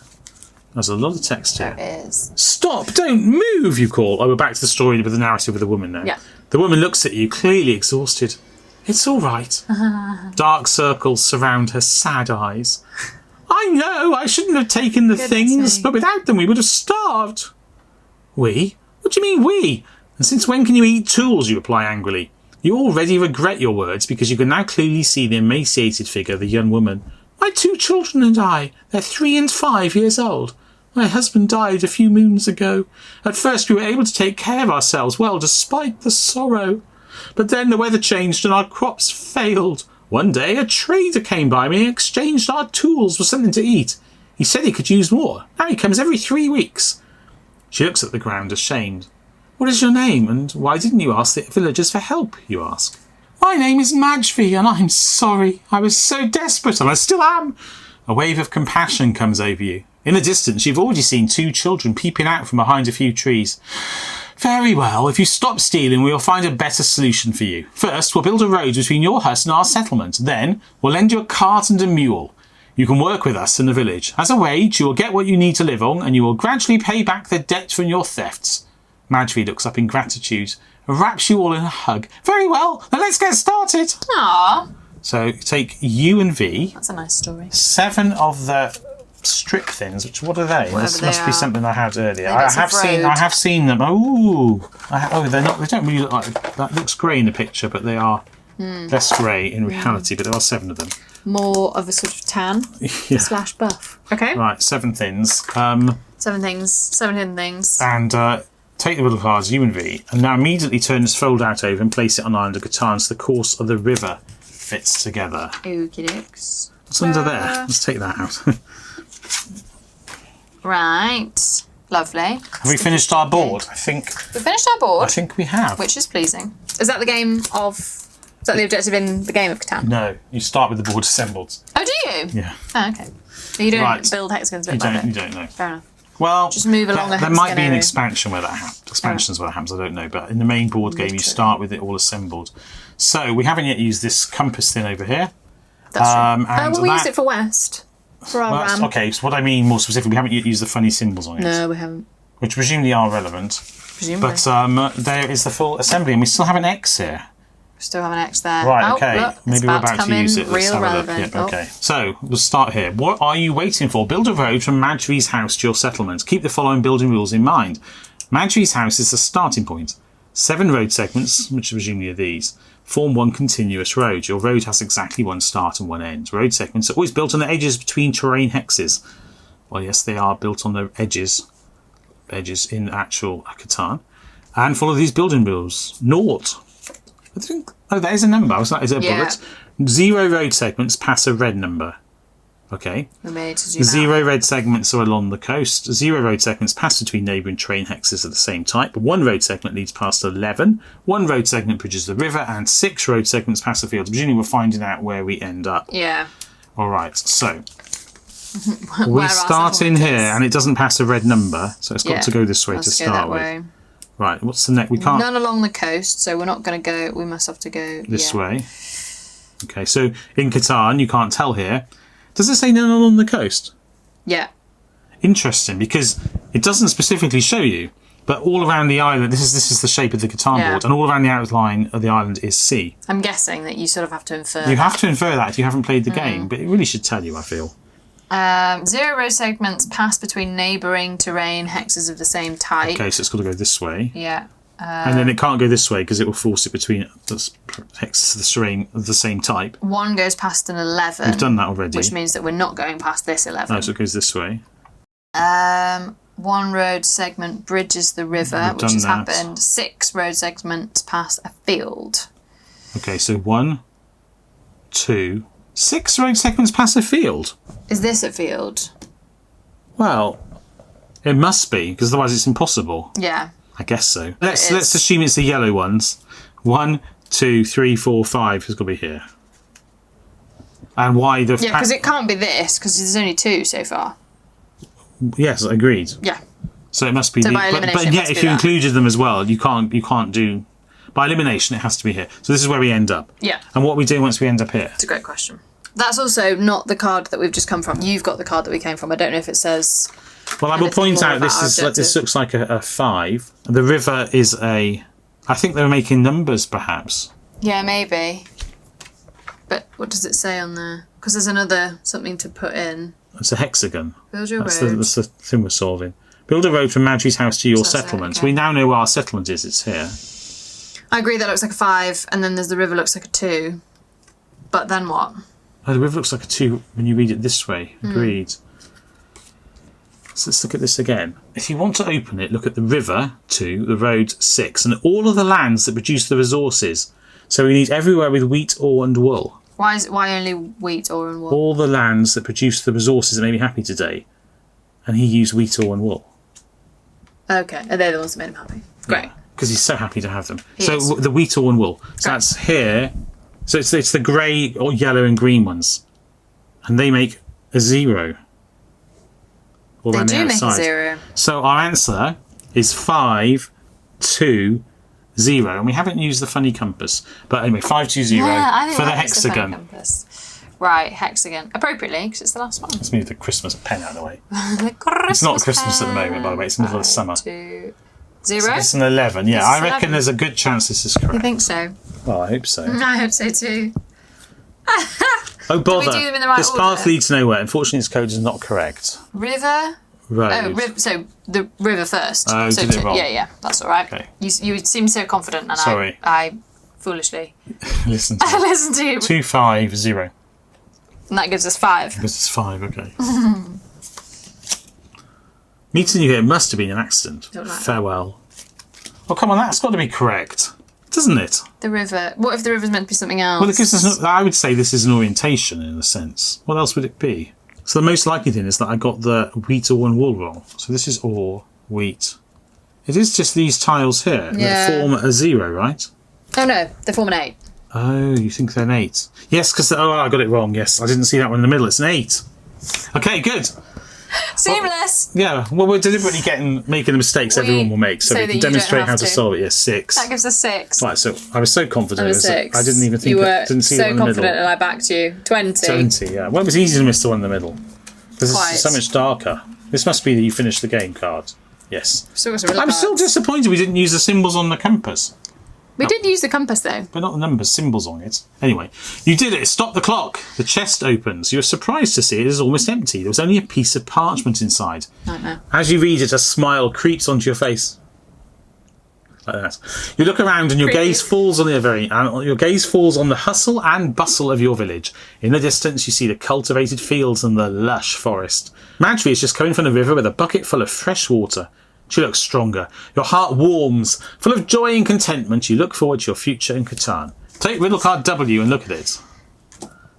There's a lot of text here. There is. Stop! Don't move, you call. Oh, we're back to the story with the narrative with the woman now. Yeah. The woman looks at you, clearly exhausted. It's all right. Dark circles surround her sad eyes. I know, I shouldn't have taken the things, me. but without them we would have starved. We? What do you mean we? And since when can you eat tools, you reply angrily. You already regret your words because you can now clearly see the emaciated figure of the young woman. My 2 children and I, they're 3 and 5 years old. My husband died a few moons ago. At first we were able to take care of ourselves well, despite the sorrow. But then the weather changed and our crops failed. One day a trader came by me and exchanged our tools for something to eat. He said he could use more. Now he comes every 3 weeks. She looks at the ground, ashamed. What is your name, and why didn't you ask the villagers for help, you ask. My name is Majvi, and I'm sorry. I was so desperate, and I still am. A wave of compassion comes over you. In the distance, you've already seen 2 children peeping out from behind a few trees. Very well, if you stop stealing, we will find a better solution for you. First, we'll build a road between your hut and our settlement. Then, we'll lend you a cart and a mule. You can work with us in the village. As a wage, you will get what you need to live on, and you will gradually pay back the debt from your thefts. Majvi looks up in gratitude and wraps you all in a hug. Very well, then let's get started. Aww. So, take U and V. That's a nice story. 7 of the strip things, which what are they? This they must be are. something I had earlier. Maybe it's I have seen them. They're not. They don't really look like that. Looks grey in the picture, but they are less grey in reality. But there are 7 of them. More of a sort of tan Yeah. / buff. Okay. Right, 7 things. 7 things. 7 hidden things. And take the riddle cards U and V, and now immediately turn this fold out over and place it on Island of Catan so the course of the river fits together. Okie dokes. What's under there? Let's take that out. Right. Lovely. Have we finished our board? I think We finished our board, we have. which is pleasing. Is that the game of... Is that the objective in the game of Catan? No, you start with the board assembled. Oh, do you? Yeah. Oh, okay. So you don't Right. build hexagons bit You by don't. bit? You don't know. Fair enough. Well, Just move along there the might be an hexagon area. expansion where that happens. Expansions where that happens. I don't know. But in the main board game, you start with it all assembled. So we haven't yet used this compass thing over here. That's true. And Well, we used that- it for West. For our Well, that's- RAM. okay, so what I mean more specifically, we haven't yet used the funny symbols on it, No, we haven't. which presumably are relevant. Presumably. But there is the full assembly, and we still have an X here. We still have an X there. Right, Oh, okay. look, it's Maybe we're about come to in use it. Let's real have a look. relevant. Yep, okay. So, we'll start here. What are you waiting for? Build a road from Madry's house to your settlement. Keep the following building rules in mind. Madry's house is the starting point. 7 road segments, which presumably are these, form one continuous road. Your road has exactly one start and one end. Road segments are always built on the edges between terrain hexes. Well, yes, they are built on the edges in actual Catan. And follow these building rules. Naught. I think. Oh, there's a number. Is it a Yeah. bullet? 0 road segments pass a red number. Okay. We may need to do 0 road segments are along the coast. 0 road segments pass between neighbouring terrain hexes of the same type. 1 road segment leads past 11. 1 road segment bridges the river, and 6 road segments pass the field. Presumably we're finding out where we end up. Yeah. All right, so we start in here, and it doesn't pass a red number, so it's got to go this way to start with. Right, what's the next? We can't. None along the coast, so we're not going to go. We must have to go this way. Okay, so in Catan, you can't tell here. Does it say none along the coast? Yeah. Interesting, because it doesn't specifically show you, but all around the island, this is the shape of the Catan board, and all around the outline of the island is sea. I'm guessing that you sort of have to infer. You have to infer that if you haven't played the game, but it really should tell you, I feel. 0 road segments pass between neighbouring terrain hexes of the same type. Okay, so it's got to go this way. Yeah. And then it can't go this way because it will force it between hexes of the terrain of the same type. 1 goes past an 11. We've done that already. Which means that we're not going past this 11. No, so it goes this way. 1 road segment bridges the river, which has happened. 6 road segments pass a field. Okay, so 1, 2, 6 road segments pass a field. Is this a field? Well, it must be, because otherwise it's impossible. Yeah. I guess so. Let's assume it's the yellow ones. 1, 2, 3, 4, 5 has got to be here. And why the... Yeah, because it can't be this, because there's only 2 so far. Yes, agreed. Yeah. So it must be... So by elimination, but yet, if you included them as well, you can't do... By elimination, it has to be here. So this is where we end up. Yeah. And what we do once we end up here? It's a great question. That's also not the card that we've just come from. You've got the card that we came from. I don't know if it says... Well, I will point out this looks like a 5. The river is a... I think they're making numbers, perhaps. Yeah, maybe. But what does it say on there? Because there's another something to put in. It's a hexagon. Build your road. That's the thing we're solving. Build a road from Madry's house to your settlement. Okay. We now know where our settlement is. It's here. I agree that looks like a 5, and then there's the river looks like a 2. But then what? Oh, the river looks like a 2 when you read it this way. Agreed. So let's look at this again. If you want to open it, look at the river 2, the road 6, and all of the lands that produce the resources. So we need everywhere with wheat, ore, and wool. Why only wheat, ore, and wool? All the lands that produce the resources that made me happy today. And he used wheat, ore, and wool. Okay, and they're the ones that made him happy. Great. Because he's so happy to have them. The wheat, ore, and wool. So that's here. So it's the grey, or yellow, and green ones. And they make a 0. They do make a 0. So our answer is 5, 2, 0. And we haven't used the funny compass. But anyway, 5, 2, 0 for the hexagon. The funny compass. Right, hexagon. Appropriately, because it's the last one. Let's move the Christmas pen out of the way. It's not Christmas at the moment, by the way. It's the middle of summer. 2, 0. So it's an 11. Yeah, I reckon there's a good chance this is correct. You think so? Well, I hope so. I hope so too. Oh, bother. Do we do them in the right this order? path leads nowhere. Unfortunately, this code is not correct. River? Road. Oh, so the river first. Oh, so did it wrong? Yeah, that's all right. Okay. You seem so confident, and Sorry. I foolishly Listen to I listened to you. 2, 5, 0. And that gives us 5. Because it's 5, okay. Meeting you here must have been an accident. Don't like Farewell. Oh, come on, that's got to be correct, doesn't it? The river. What if the river's meant to be something else? Well, it gives us. I would say this is an orientation in a sense. What else would it be? So the most likely thing is that I got the wheat, ore, and wool wrong. So this is ore, wheat. It is just these tiles here that form a 0, right? Oh no, they form an 8. Oh, you think they're an 8? Yes, because I got it wrong. Yes, I didn't see that one in the middle. It's an 8. Okay, good. Seamless. Well, we're deliberately making the mistakes everyone will make, so we can demonstrate how to solve it. Yes, 6. That gives us 6. Right, so I was so confident. I was 6. I didn't even think. You were didn't see so one in the confident, middle. and I backed you. 20. 20, yeah. Well, it was easy to miss the one in the middle because it's so much darker. This must be that you finished the game card. Yes. I'm still disappointed we didn't use the symbols on the compass. We did use the compass though. But not the numbers, symbols on it. Anyway, you did it. Stop the clock. The chest opens. You were surprised to see it is almost empty. There was only a piece of parchment inside. Nightmare. As you read it, a smile creeps onto your face. Like that. You look around and your gaze falls on the hustle and bustle of your village. In the distance, you see the cultivated fields and the lush forest. Madry is just coming from the river with a bucket full of fresh water. She looks stronger. Your heart warms. Full of joy and contentment, you look forward to your future in Catan. Take riddle card W and look at it.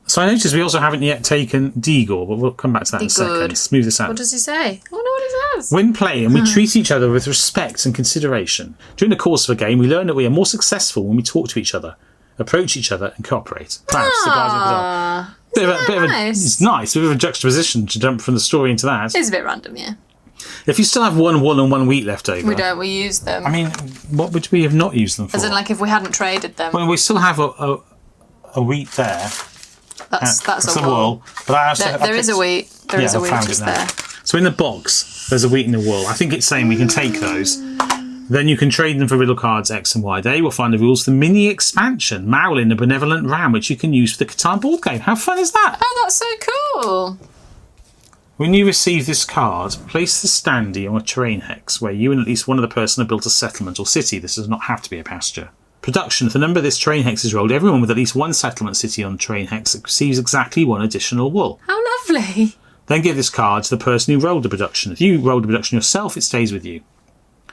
So I noticed we also haven't yet taken Digor, but we'll come back to that in a second. Smooth this out. What does he say? I wonder what he says. When playing, we treat each other with respect and consideration. During the course of a game, we learn that we are more successful when we talk to each other, approach each other, and cooperate. It's nice. A bit of a juxtaposition to jump from the story into that. It's a bit random, yeah. If you still have 1 wool and 1 wheat left over... We don't, we use them. I mean, what would we have not used them for? As in, like, if we hadn't traded them. Well, we still have a wheat there. That's a wool. But there is a wheat. There is a wheat just there. So in the box, there's a wheat and a wool. I think it's saying we can take those. Then you can trade them for riddle cards X and Y. There you will find the rules for the mini expansion, Marilyn, the Benevolent Ram, which you can use for the Catan board game. How fun is that? Oh, that's so cool. When you receive this card, place the standee on a terrain hex where you and at least one other person have built a settlement or city. This does not have to be a pasture. Production. If the number of this terrain hex is rolled, everyone with at least one settlement city on the terrain hex receives exactly 1 additional wool. How lovely. Then give this card to the person who rolled the production. If you rolled the production yourself, it stays with you.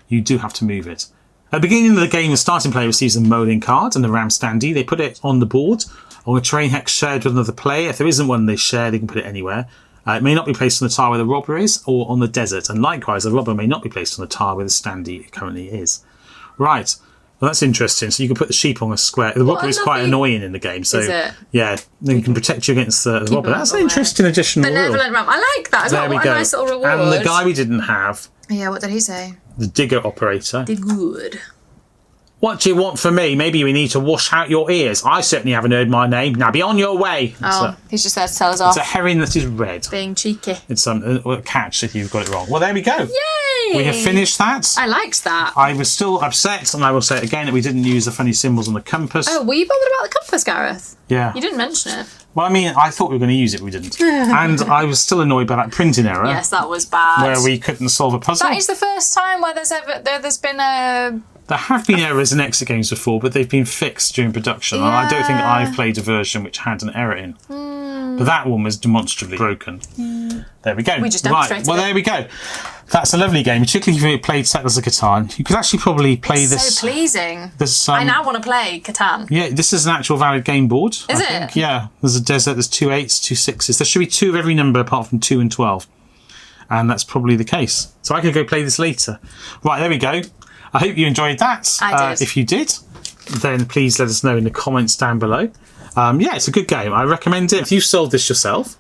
You do have to move it. At the beginning of the game, the starting player receives a Molin card and the Ram standee. They put it on the board on a terrain hex shared with another player. If there isn't one they share, they can put it anywhere. It may not be placed on the tile where the robber is or on the desert. And likewise, the robber may not be placed on the tile where the standee currently is. Right. Well, that's interesting. So you can put the sheep on a square. The robber is quite annoying in the game. So is it? Yeah, then you can protect you against the robber. That's an interesting additional rule. Benevolent Ram. I like that. There we go. A nice little reward. And the guy we didn't have. Yeah, what did he say? The digger operator. Did good. What do you want from me? Maybe we need to wash out your ears. I certainly haven't heard my name. Now be on your way. He's just there to tell us off. It's a herring that is red. Being cheeky. It's a catch if you've got it wrong. Well, there we go. Yay! We have finished that. I liked that. I was still upset, and I will say it again, that we didn't use the funny symbols on the compass. Oh, were you bothered about the compass, Gareth? Yeah. You didn't mention it. Well, I mean, I thought we were going to use it, but we didn't. And I was still annoyed by that printing error. Yes, that was bad. Where we couldn't solve a puzzle. That is the first time where there's been a... There have been errors in exit games before, but they've been fixed during production. Yeah. And I don't think I've played a version which had an error in. But that one was demonstrably broken. There we go. We just demonstrated Well, there we go. That's a lovely game, particularly if you played Settlers of Catan. You could actually probably play this. So pleasing. There's, I now want to play Catan. Yeah, this is an actual valid game board. Is it? Think. Yeah. There's a desert, there's 2 8s, 2 6s. There should be 2 of every number apart from 2 and 12. And that's probably the case. So I could go play this later. Right, there we go. I hope you enjoyed that. I did. If you did, then please let us know in the comments down below. Yeah, it's a good game. I recommend it. If you've solved this yourself,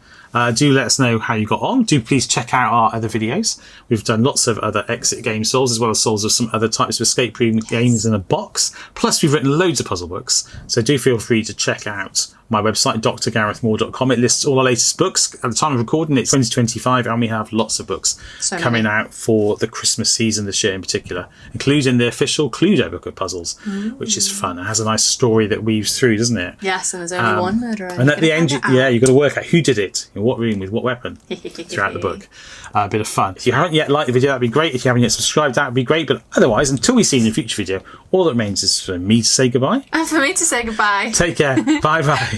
do let us know how you got on. Do please check out our other videos. We've done lots of other exit game solves, as well as solves of some other types of escape room games in a box. Plus, we've written loads of puzzle books. So do feel free to check out my website, drgarethmore.com. It lists all our latest books. At the time of recording, it's 2025, and we have lots of books coming out for the Christmas season this year in particular, including the official Cluedo book of puzzles, which is fun. It has a nice story that weaves through, doesn't it? Yes, and there's only one murderer. And at the end, you've got to work out who did it, in what room, with what weapon, throughout the book. A bit of fun. If you haven't yet liked the video, that'd be great. If you haven't yet subscribed, that'd be great. But otherwise, until we see you in a future video, all that remains is for me to say goodbye. And for me to say goodbye. Take care. Bye-bye.